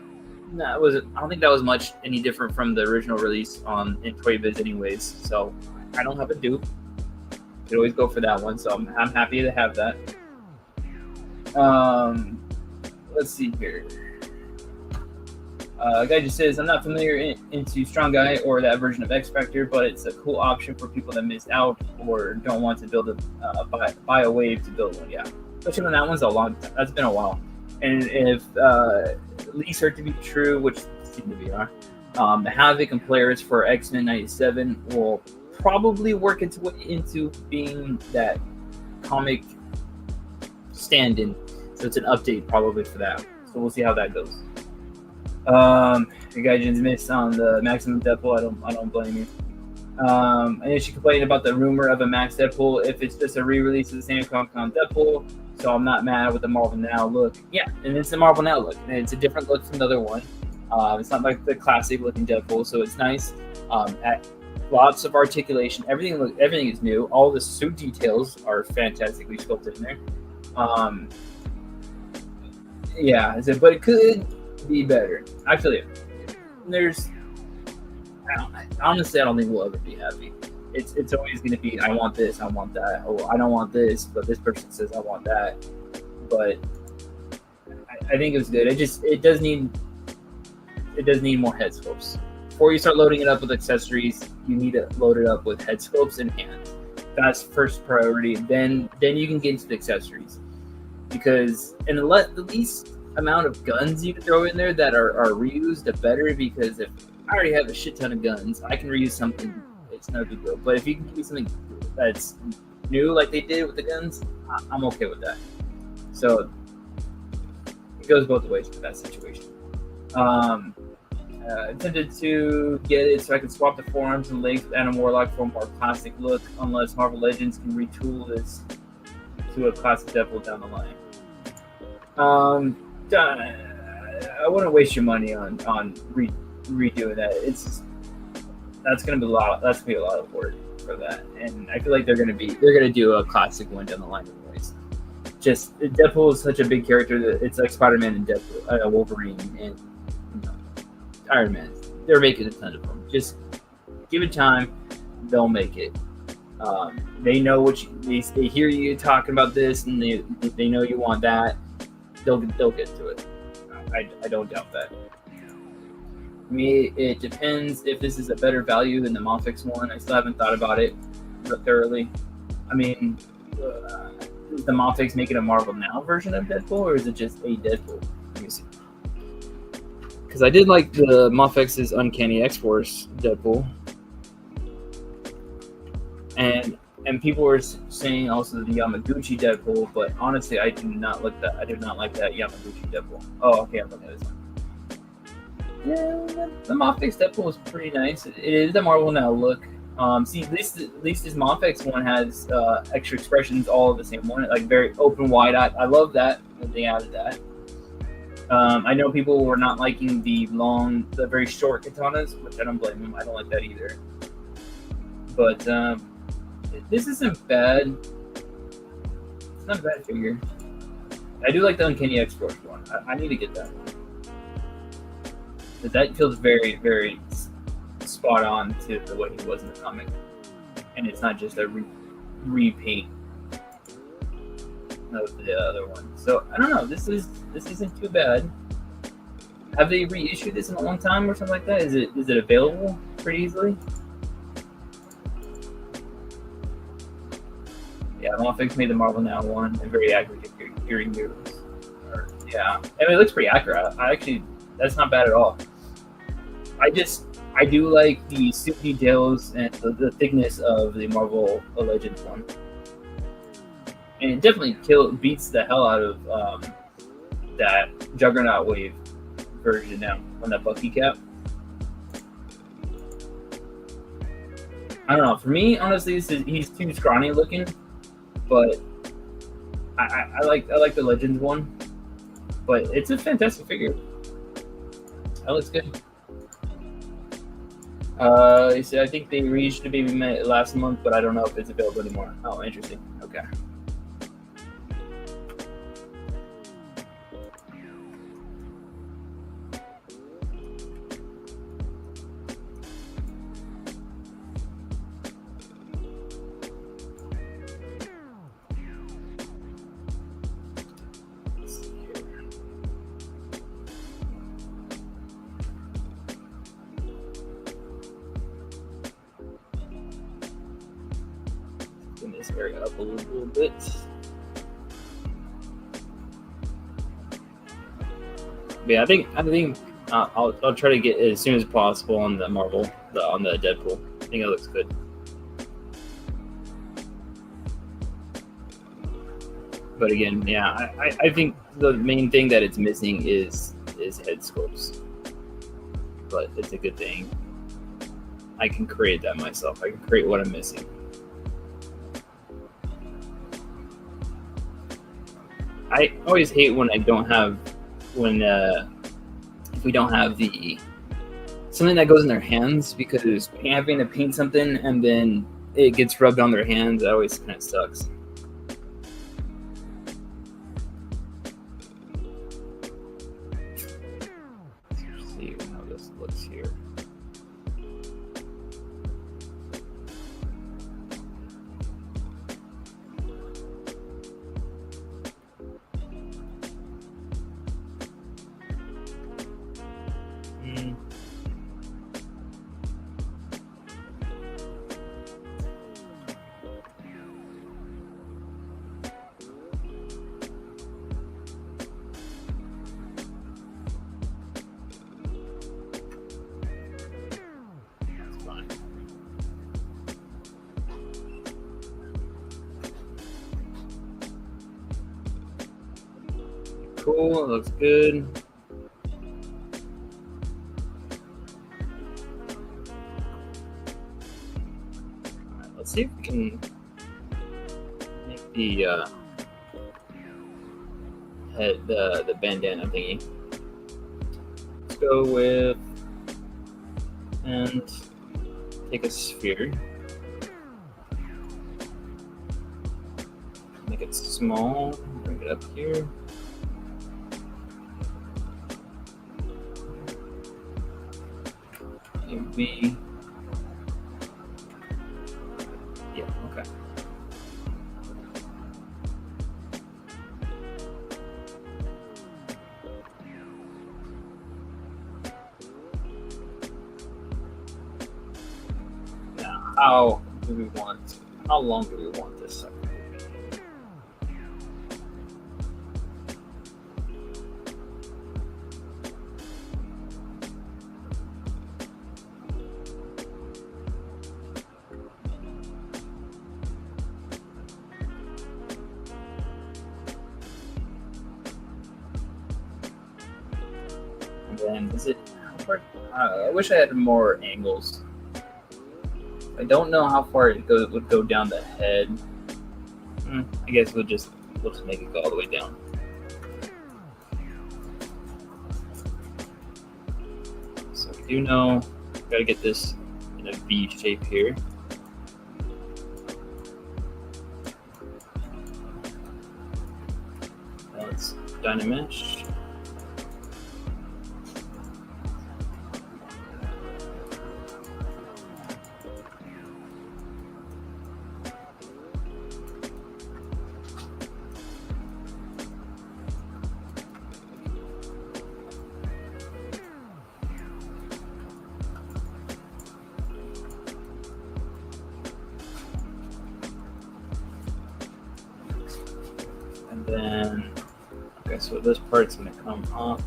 don't think that was much any different from the original release in Toy Biz anyways. So I don't have a Duke. Could always go for that one. So I'm happy to have that. Let's see here. A guy just says, I'm not familiar into Strong Guy or that version of X Factor, but it's a cool option for people that missed out or don't want to build buy a wave to build one. Yeah, especially when that one's that's been a while. And if leaks are to be true, which seem to be the Havoc and players for X-Men 97 will probably work into being that comic stand-in. So it's an update probably for that. So we'll see how that goes. The guy just missed on the Maximum Deadpool. I don't blame you. And then she complained about the rumor of a Max Deadpool if it's just a re-release of the same Comic-Con Deadpool. So I'm not mad with the Marvel Now look. Yeah, and it's the Marvel Now look, and it's a different look from the other one. It's not like the classic looking Deadpool, so it's nice. Lots of articulation. Everything is new. All the suit details are fantastically sculpted in there. But it could be better. Actually, honestly, I don't think we'll ever be happy. It's always going to be, I want this, I want that. Oh, I don't want this, but this person says I want that. But I think it was good. It does need more head sculpts. Before you start loading it up with accessories, you need to load it up with head sculpts and hands. That's first priority. Then you can get into the accessories. Because at least amount of guns you can throw in there that are reused, the better. Because if I already have a shit ton of guns, I can reuse something. It's no big deal. But if you can give me something that's new, like they did with the guns, I'm okay with that. So it goes both ways for that situation. Intended to get it so I can swap the forearms and legs with Adam Warlock for a more classic look, unless Marvel Legends can retool this to a classic Deadpool down the line. I wouldn't waste your money on redoing that. That's gonna be a lot. That's gonna be a lot of work for that, and I feel like they're gonna do a classic one down the line anyways. Just Deadpool is such a big character that it's like Spider-Man and Deadpool, Wolverine and Iron Man. They're making a ton of them. Just give it time; they'll make it. They know what they hear you talking about this, and they know you want that. They'll get to it. I don't doubt that. For me, it depends if this is a better value than the Moffix one. I still haven't thought about it thoroughly. I mean, is the Moffix making a Marvel Now version of Deadpool, or is it just a Deadpool? Let me see. Because I did like the Mofix's Uncanny X-Force Deadpool. And people were saying also the Yamaguchi Deadpool, but honestly, I do not like that. I do not like that Yamaguchi Deadpool. Oh, okay, I'm looking at this one. Yeah, the Moffix Deadpool is pretty nice. It is the Marvel Now look. See, at least his Moffix one has extra expressions, all of the same one, like very open, wide. I love that they added that. I know people were not liking the very short katanas, which I don't blame them. I don't like that either. But this isn't bad. It's not a bad figure. I do like the Uncanny X-Force one. I need to get that one. But that feels very, very spot on to the way he was in the comic. And it's not just a repaint of the other one. So, I don't know. This isn't too bad. Have they reissued this in a long time or something like that? Is it available pretty easily? Yeah, Moffix made the Marvel Now one, and very accurate hearing news. Yeah, I mean, it looks pretty accurate. That's not bad at all. I do like the suit details and the thickness of the Marvel Legends one, and it definitely beats the hell out of that Juggernaut Wave version now on that Bucky cap. I don't know. For me, honestly, he's too scrawny looking. But I like the Legends one, but it's a fantastic figure. That looks good. I think they reached the baby last month, but I don't know if it's available anymore. Oh, interesting. Okay. This area up a little bit. But yeah, I think I'll try to get it as soon as possible on the Marvel, on the Deadpool. I think it looks good. But again, yeah, I think the main thing that it's missing is head sculpts. But it's a good thing. I can create that myself. I can create what I'm missing. I always hate when if we don't have something that goes in their hands, because having to paint something and then it gets rubbed on their hands, that always kind of sucks. Let's see how this looks here. Cool. It looks good. All right, let's see if we can make the head, the bandana thingy. Let's go with and take a sphere. Make it small. Bring it up here. Maybe. Yeah. Okay. Now, how do we want? How long do we want this sucker? And is it? I wish I had more angles. I don't know how far it would go down the head. I guess we'll just make it go all the way down. So we do know we gotta get this in a V shape here. Now let's Dynamesh. And then, okay, so this part's gonna come up.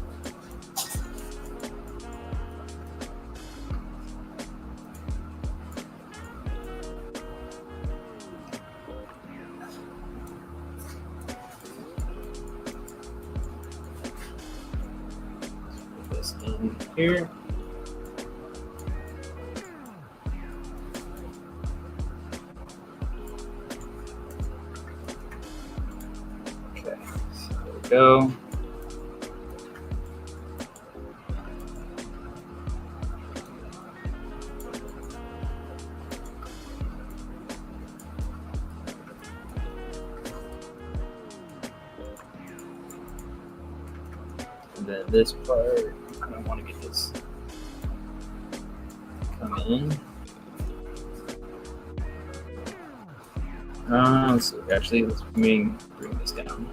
Put this in here. Go. And then this part, I don't want to get this come in. So actually, let's bring this down.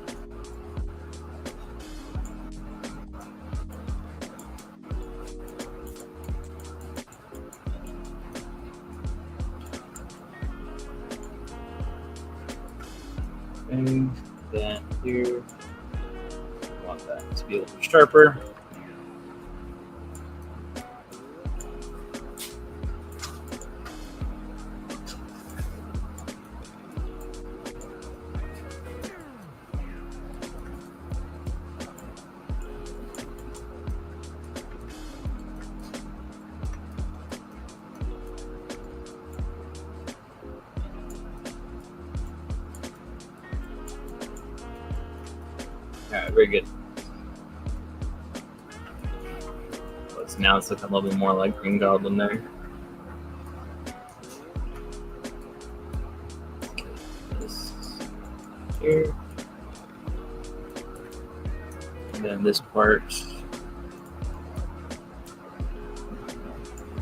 And then here, I want that to be a little sharper. Alright, very good. Now it's looking a little bit more like Green Goblin there. This here. And then this part.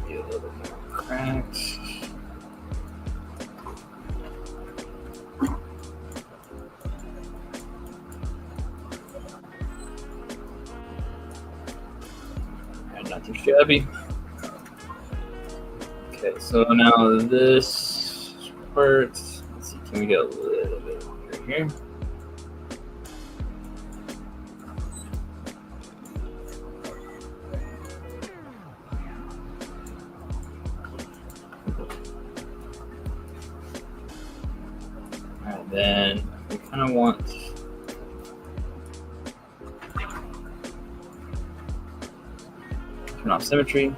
Get a little bit more cracked. Not too shabby. Okay, so now this part, let's see, can we get a little bit longer here? And then we kind of want Turn off symmetry.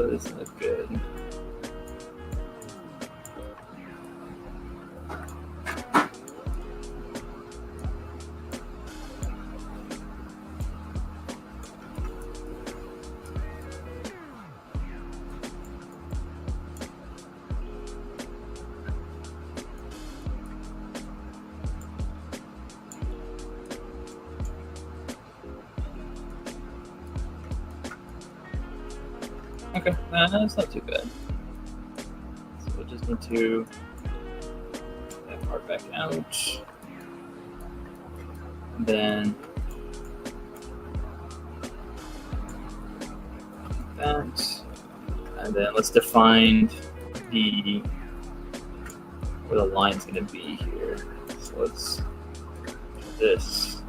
This looks good. Okay, that's not too bad. So we'll just need to get that part back out. And then that. And then let's define where the line's going to be here. So let's do this.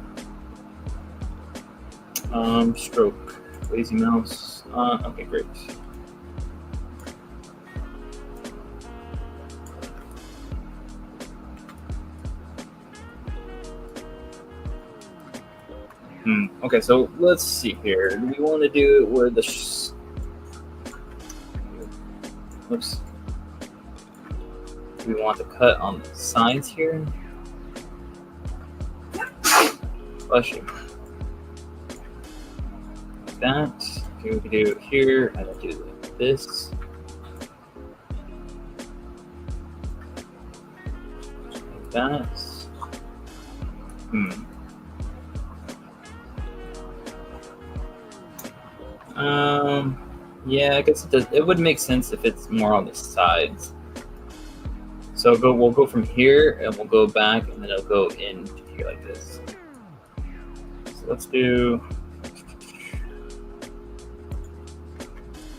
Stroke. Lazy mouse. Okay, great. Okay, so let's see here. Do we want to do it where the oops. Do we want to cut on the sides here? Bless you. Like that. Okay, we can do it here, and then do like this. Like that. Yeah, I guess it does. It would make sense if it's more on the sides. So we'll go from here, and we'll go back, and then it'll go in here like this. So let's do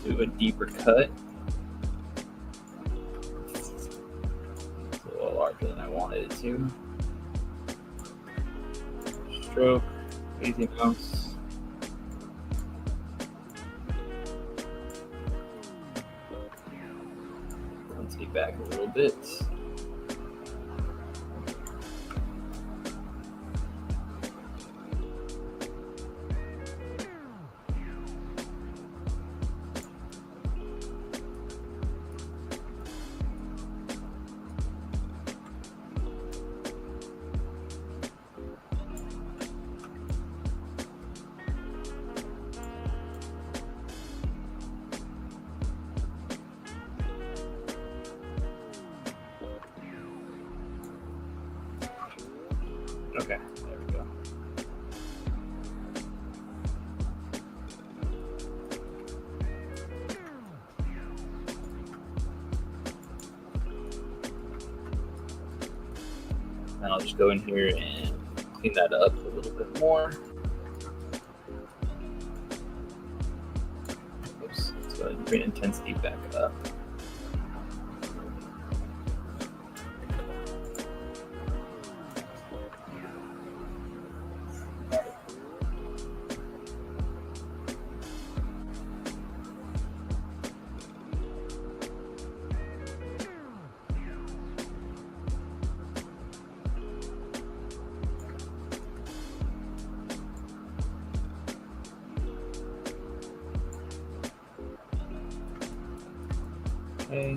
a deeper cut. It's a little larger than I wanted it to. Stroke, easy mouse. Let's get back a little bit. Okay, there we go. And I'll just go in here and clean that up a little bit more. Oops, let's go ahead and bring intensity back up. Okay.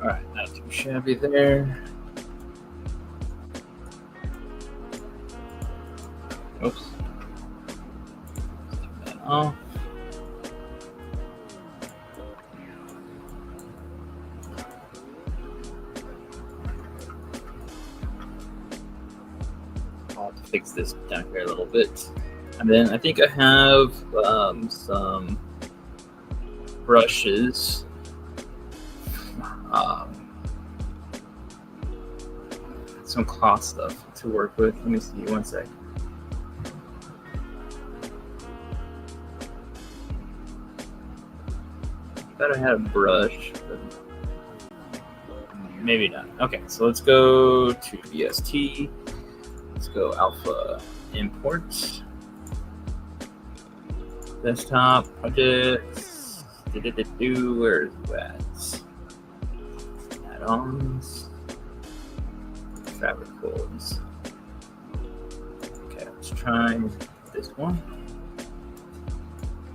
All right, not too shabby there. Oops. Let's turn that off. I'll have to fix this down here a little bit. And then I think I have some brushes. Some cloth stuff to work with. Let me see, one sec. thought I had a brush, but maybe not. Okay, so let's go to VST. Let's go alpha import. Desktop projects. Where's that? Add-ons. Fabric folds. Okay, let's try this one.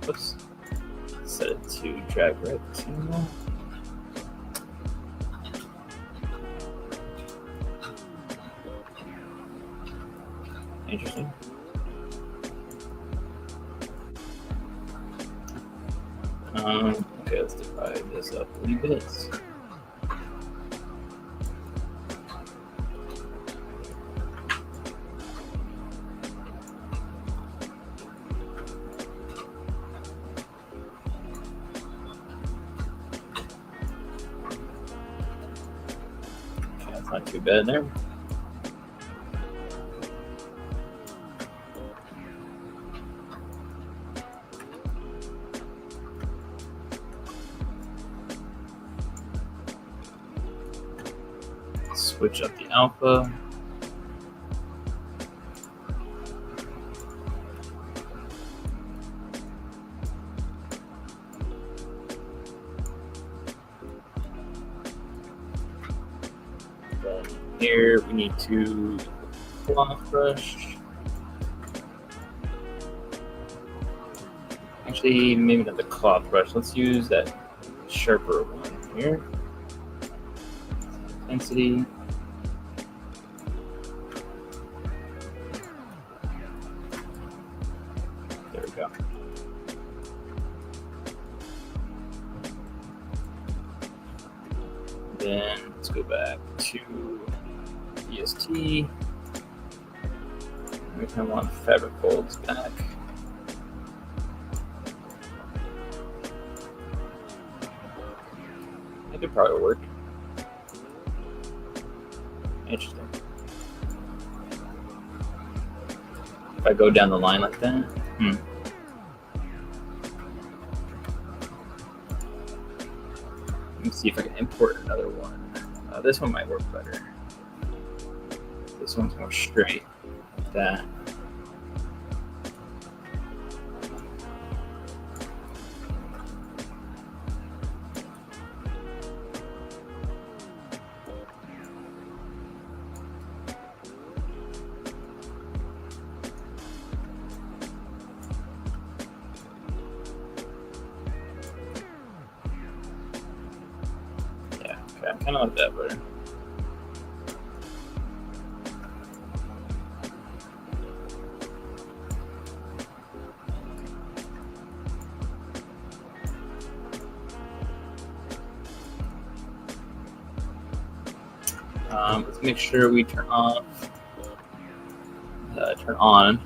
Oops. Set it to drag rectangle. Interesting. Okay, let's divide this up a little bit. Okay, that's not too bad there. Switch up the alpha. Then here we need to cloth brush. Actually, maybe not the cloth brush. Let's use that sharper one here. Intensity. There we go. Then let's go back to EST. We kind of want fabric folds back. That could probably work. Interesting. If I go down the line like that, Let me see if I can import another one. This one might work better. This one's more straight, like that. I kind of like that better. Let's make sure we turn on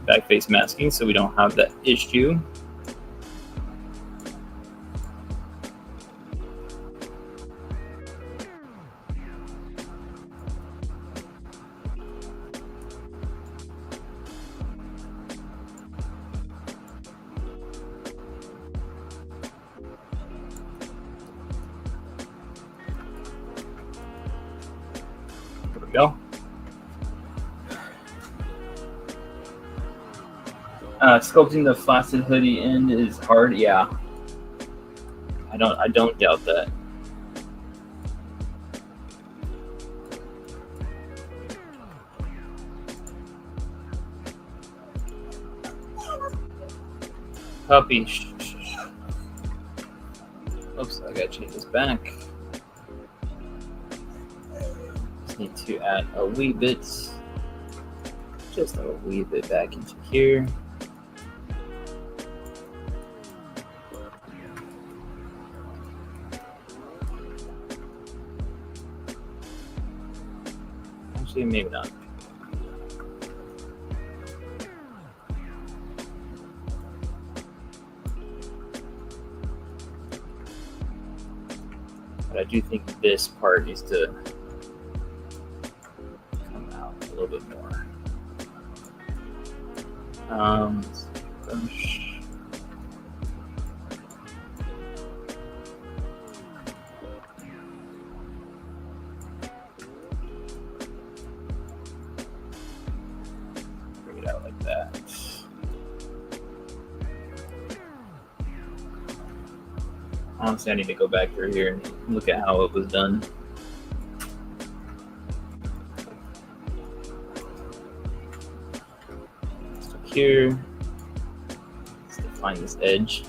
back face masking so we don't have that issue. Go. Sculpting the flaccid hoodie end is hard. Yeah, I don't doubt that. Puppy. Oops, I gotta change this back. Need to add a wee bit, just a wee bit back into here. Actually, maybe not. But I do think this part needs to a little bit more. Honestly, I need to go back through here and look at how it was done. So here, let's define this edge.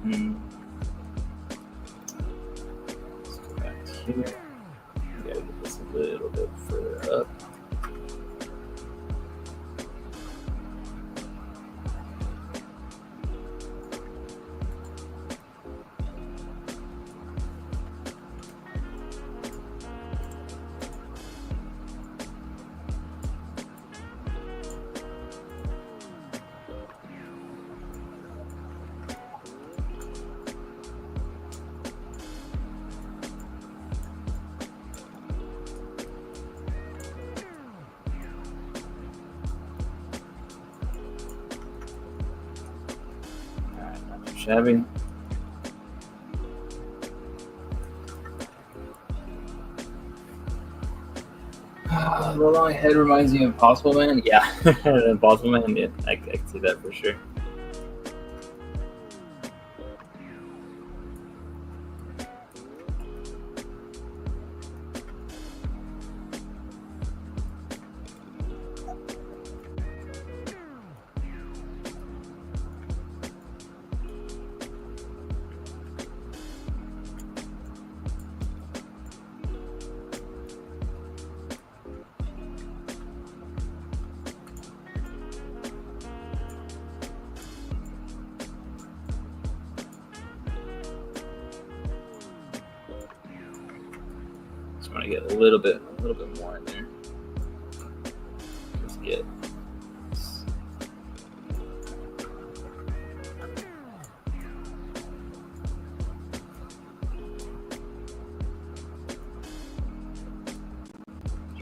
Let's go back here. We gotta get this a little bit further up. Shabby. The long head reminds me of Impossible Man. Yeah, Impossible Man. Yeah, I can see that for sure. Just want to get a little bit more in there. Just get. Just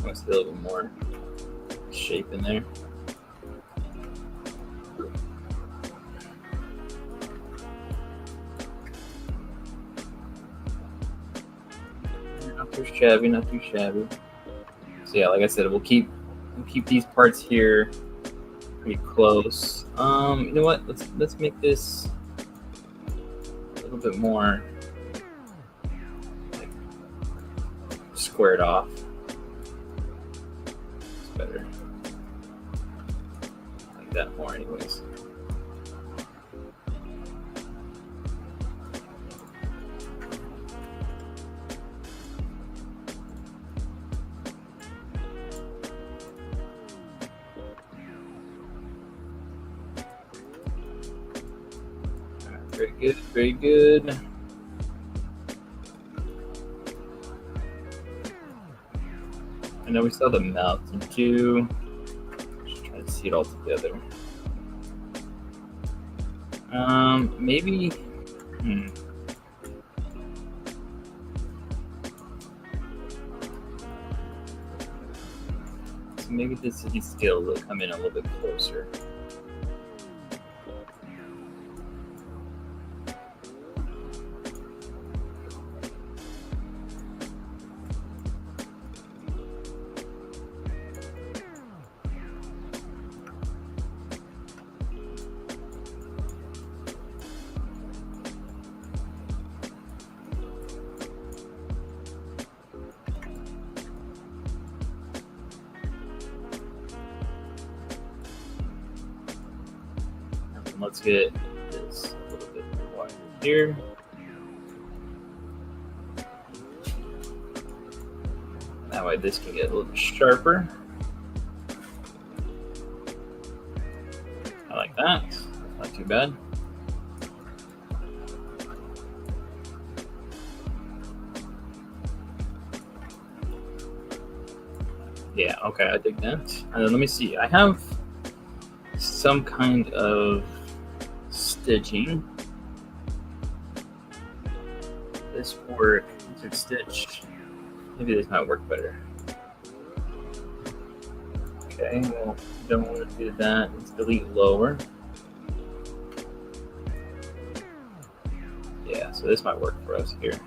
want to see a little bit more shape in there. Not too shabby, not too shabby. So yeah, like I said, we'll keep these parts here pretty close. You know what? Let's make this a little bit more like squared off. It's better like that more, anyways. Very good, very good. I know we saw the mouth too. Just trying to see it all together. Maybe. So maybe this is still will come in a little bit closer. Let's get this a little bit wider here. That way this can get a little bit sharper. I like that. Not too bad. Okay, I dig that. And then let me see. I have some kind of stitching. This work. Insert stitch. Maybe this might work better. Okay, well, don't want to do that. Let's delete lower. Yeah, so this might work for us here.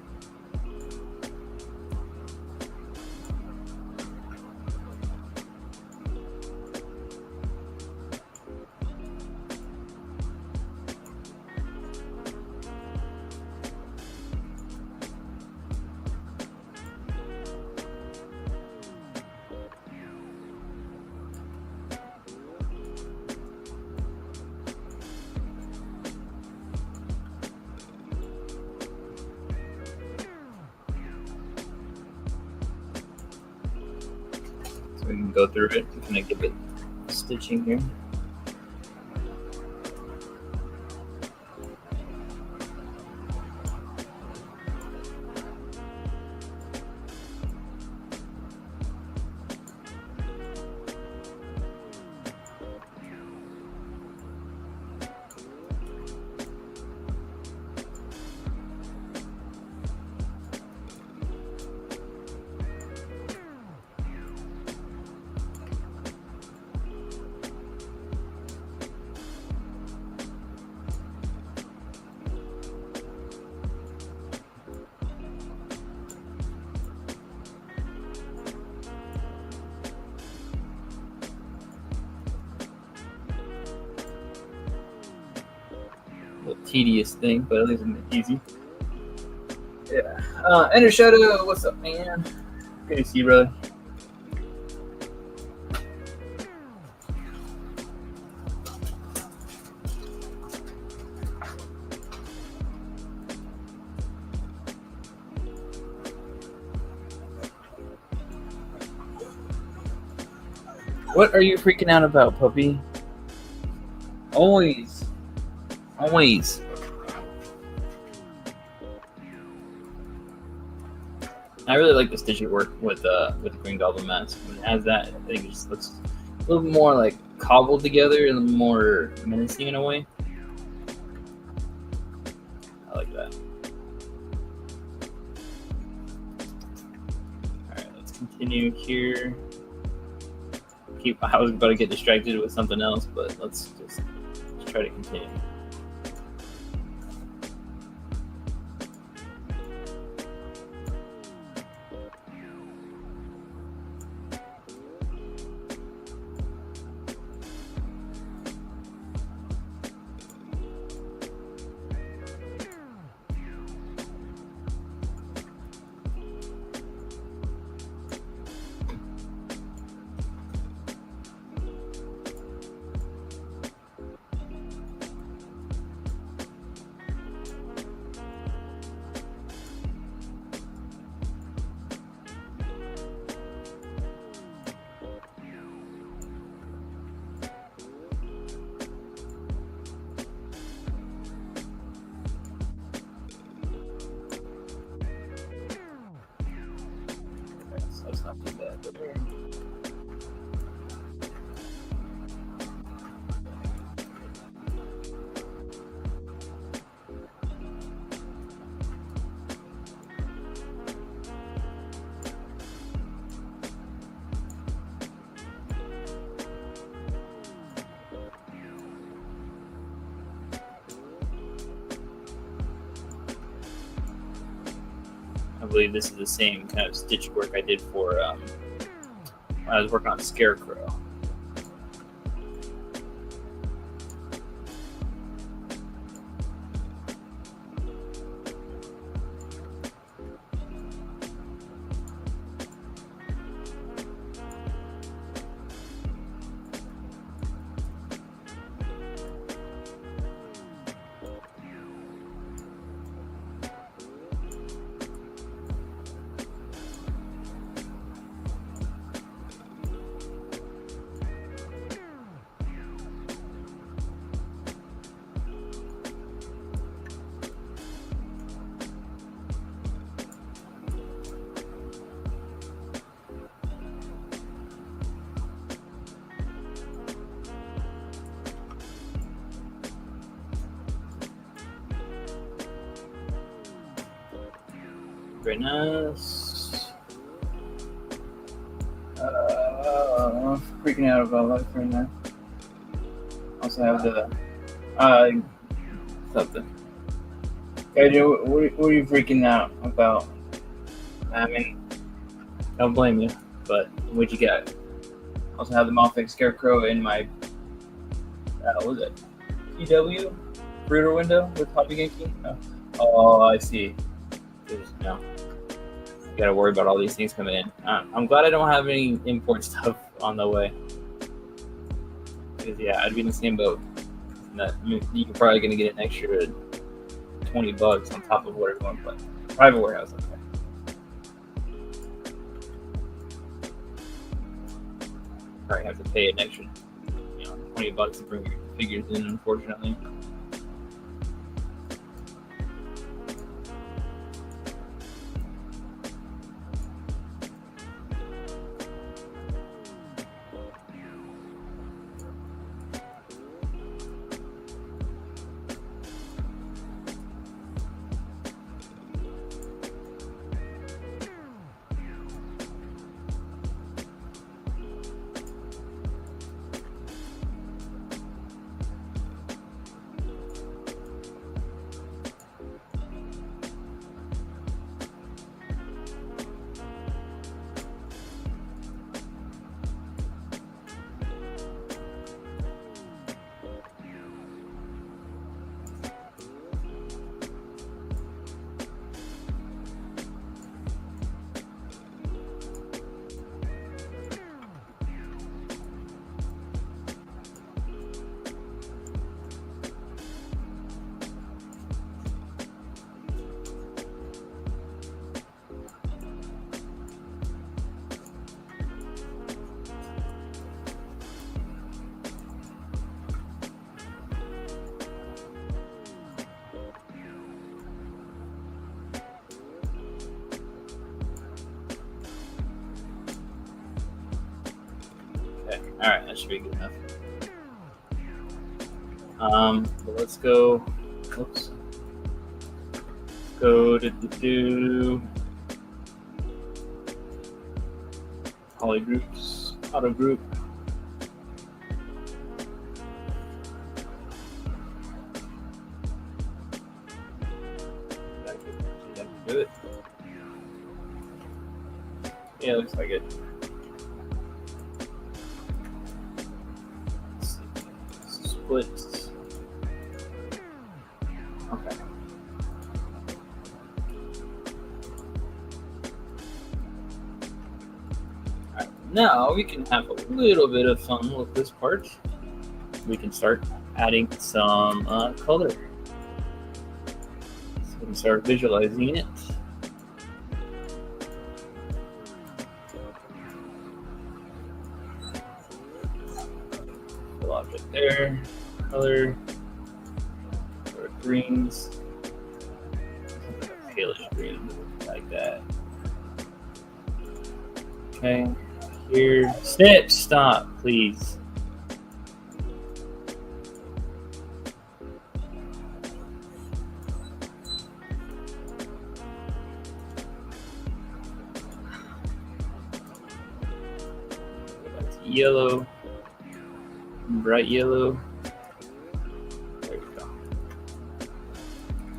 We can go through it and kind of give it stitching here. Tedious thing, but at least it's easy. Yeah. Enter Shadow, what's up, man? Good to see you, brother. What are you freaking out about, puppy? Always. Always. I really like the stitching work with the Green Goblin mask. When it has that, I think it just looks a little more like cobbled together and more menacing in a way. I like that. Alright, let's continue here. I was about to get distracted with something else, but let's try to continue. That's not too bad. I believe this is the same kind of stitch work I did for when I was working on Scarecrow. right now. I'm freaking out about life right now. Also have the something. Okay, what are you freaking out about? I mean, don't blame you, but what'd you get? Also have the Malfig Scarecrow in my what was it? PW Rooter window with Hobby Genki? Oh, I see. There's no. You gotta worry about all these things coming in. I'm glad I don't have any import stuff on the way. Because yeah, I'd be in the same boat. That you're probably gonna get an extra $20 on top of what everyone plays. Private warehouse, okay. Probably have to pay an extra, $20 to bring your figures in, unfortunately. Alright, that should be good enough. But let's go. Oops. Let's go to poly groups, auto group. Do it. Yeah, looks like it. Splits. Okay. Alright, now we can have a little bit of fun with this part. We can start adding some color. So we can start visualizing it. Full object there. Color. Or greens. Palish green, like that. Okay. Here. Snip! Stop, please. Yellow, bright yellow. There we go.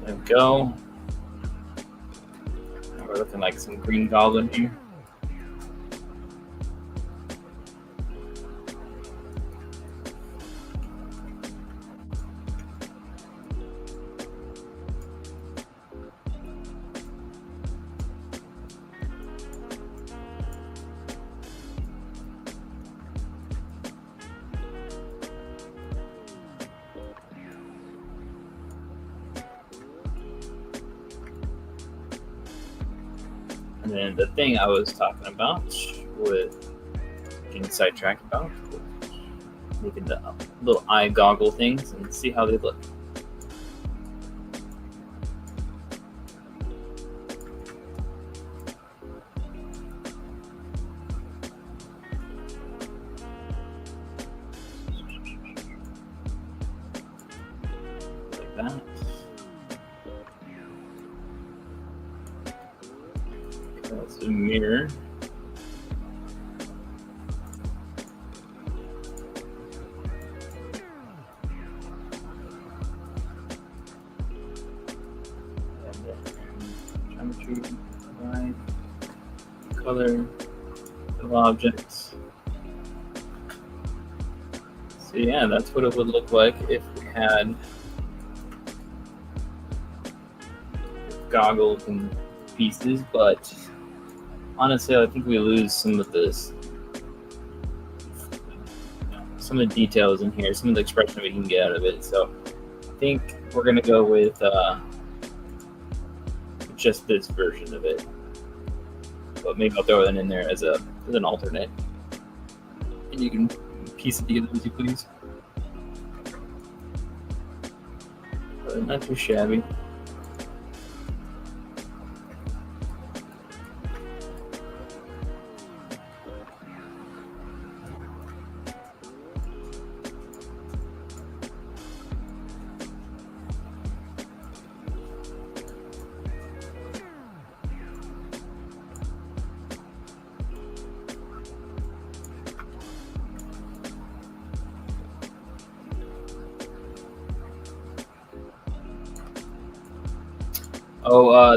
There we go. Now we're looking like some Green Goblin here. And then the thing I was talking about with getting sidetracked about, making the little eye goggle things and see how they look. Like that. a mirror. Geometry, line, color of objects. So yeah, that's what it would look like if we had goggles and pieces, but honestly, I think we lose some of this, some of the details in here, some of the expression we can get out of it. So I think we're gonna go with just this version of it, but maybe I'll throw it in there as an alternate, and you can piece it together as you please. But not too shabby.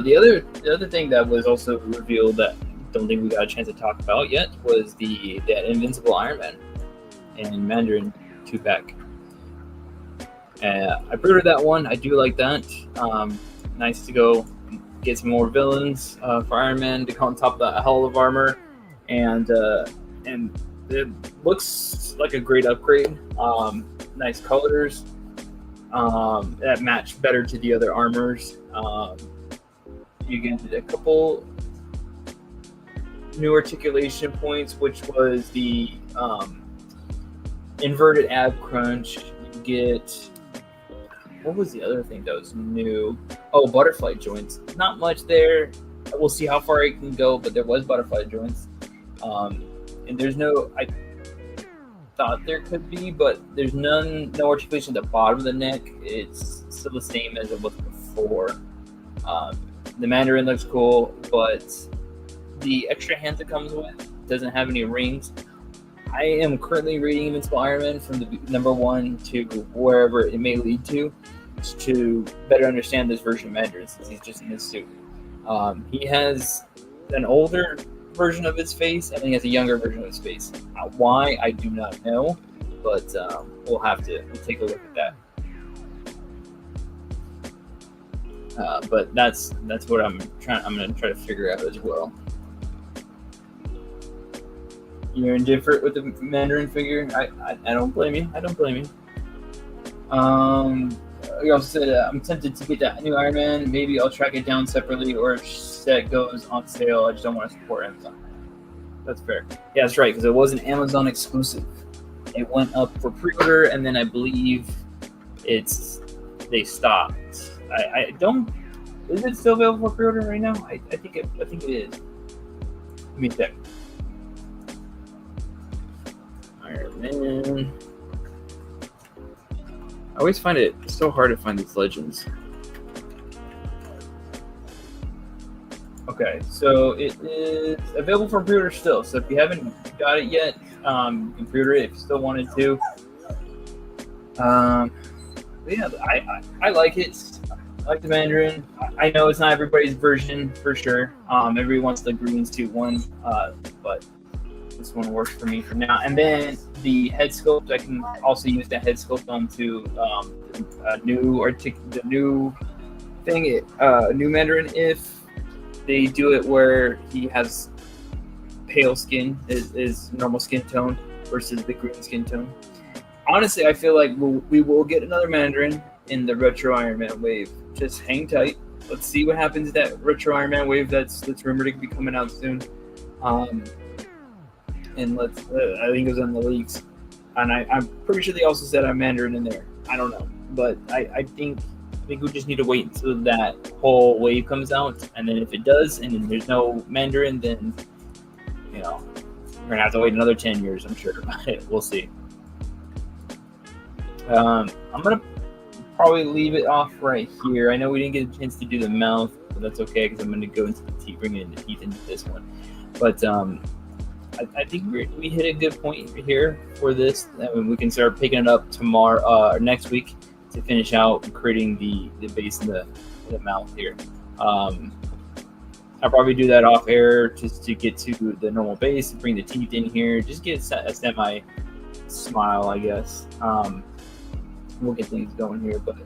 The other thing that was also revealed that I don't think we got a chance to talk about yet was that Invincible Iron Man and Mandarin 2-pack. I pre-ordered that one. I do like that. Nice to go get some more villains for Iron Man to go on top of that hull of armor, and it looks like a great upgrade. Nice colors that match better to the other armors. You get a couple new articulation points, which was the inverted ab crunch. You get, what was the other thing that was new? Oh, butterfly joints. Not much there. We'll see how far it can go, but there was butterfly joints. And there's no, I thought there could be, but there's no articulation at the bottom of the neck. It's still the same as it was before. The Mandarin looks cool, but the extra hands it comes with doesn't have any rings. I am currently reading Invincible Iron Man from the number 1 to wherever it may lead to better understand this version of Mandarin, since he's just in his suit. He has an older version of his face, and he has a younger version of his face. Why, I do not know, but we'll take a look at that. But that's what I'm going to try to figure out as well. You're indifferent with the Mandarin figure. I don't blame you. You also said I'm tempted to get that new Iron Man. Maybe I'll track it down separately, or if set goes on sale, I just don't want to support Amazon. That's fair. Yeah, that's right, because it was an Amazon exclusive. It went up for pre-order, and then I believe they stopped. I don't. Is it still available for pre-order right now? I think it is. Let me check. Iron Man. I always find it so hard to find these legends. Okay, so it is available for pre-order still. So if you haven't got it yet, you can pre-order it if you still wanted to. But yeah, I like it. I like the Mandarin. I know it's not everybody's version for sure. Everybody wants the green suit one, but this one works for me for now. And then the head sculpt, I can also use that head sculpt onto the new thing, new Mandarin, if they do it where he has pale skin, is normal skin tone versus the green skin tone. Honestly, I feel like we will get another Mandarin in the Retro Iron Man wave. Just hang tight. Let's see what happens to that Retro Iron Man wave that's rumored to be coming out soon. And I think it was on the leaks. And I'm pretty sure they also said a Mandarin in there. I don't know. But I think we just need to wait until that whole wave comes out. And then if it does, and then there's no Mandarin, then, we're going to have to wait another 10 years, I'm sure. We'll see. I'm going to probably leave it off right here. I know we didn't get a chance to do the mouth, but that's okay because I'm going to go into the bringing in the teeth into this one. But I think we hit a good point here for this. I mean, we can start picking it up tomorrow, next week, to finish out creating the base and the mouth here. I'll probably do that off air just to get to the normal base, bring the teeth in here, just get a semi smile, I guess. We'll get things going here, but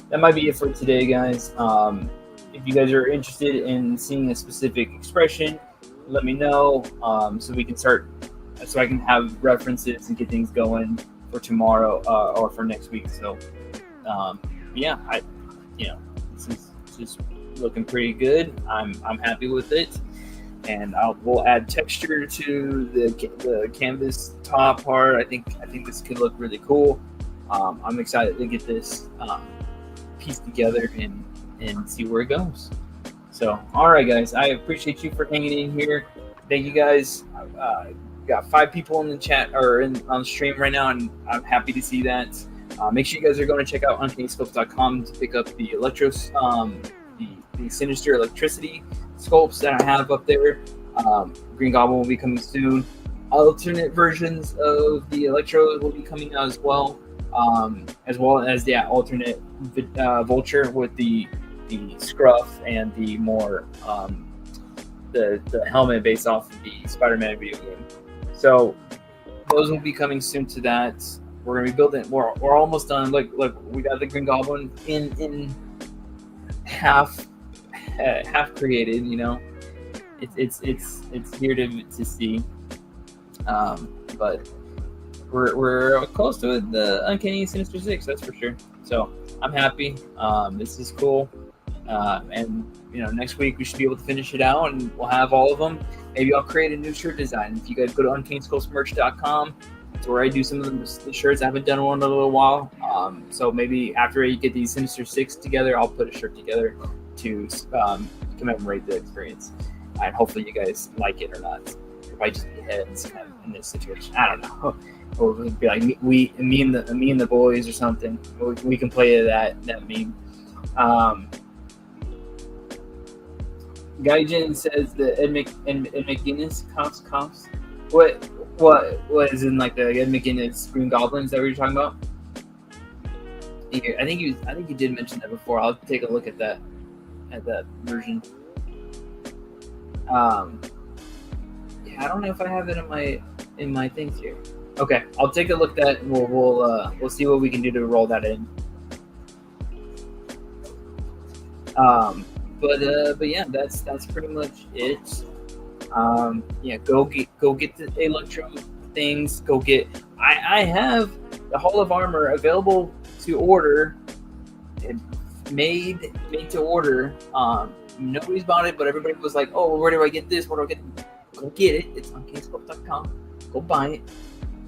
that might be it for today, guys. If you guys are interested in seeing a specific expression, let me know, so we can start, so I can have references and get things going for tomorrow, or for next week. So yeah, this is just looking pretty good. I'm happy with it, and we'll add texture to the canvas top part. I think this could look really cool. I'm excited to get this piece together and see where it goes. So, all right, guys, I appreciate you for hanging in here. Thank you, guys. Got 5 people in the chat or on the stream right now, and I'm happy to see that. Make sure you guys are going to check out uncannysculpt.com to pick up the the Sinister Electricity sculpts that I have up there. Green Goblin will be coming soon. Alternate versions of the Electro will be coming out as well as the alternate Vulture with the scruff and the more the helmet based off of the Spider-Man video game. So those will be coming soon to that. We're gonna be building. We're almost done. Look, we got the Green Goblin in half created. You know, it's here to see. But we're close to it, the Uncanny Sinister Six, that's for sure. So I'm happy. This is cool. And next week we should be able to finish it out, and we'll have all of them. Maybe I'll create a new shirt design. If you guys go to uncannysculptsmerch.com, it's where I do some of the shirts. I haven't done one in a little while. So maybe after you get these Sinister Six together, I'll put a shirt together to commemorate the experience. And hopefully you guys like it or not. It might just be heads kind of in this situation. I don't know. Or it would be like me and the boys or something. We can play that meme. Gaijin says the Ed McGuinness comps. What is in like the Ed McGuinness Green Goblins that we were talking about? I think you did mention that before. I'll take a look at that version. Yeah, I don't know if I have it in my things here. Okay, I'll take a look at that, and we'll see what we can do to roll that in. But yeah, that's pretty much it. Yeah, go get the Electro things. Go get. I have the Hall of Armor available to order, made to order. Nobody's bought it, but everybody was like, "Oh, where do I get this? Where do I get?" Go get it. It's on uncannysculpt.com. Go buy it.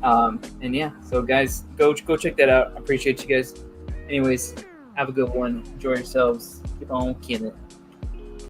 And yeah, so guys, go check that out. I appreciate you guys. Anyways, have a good one. Enjoy yourselves. Keep on killing it.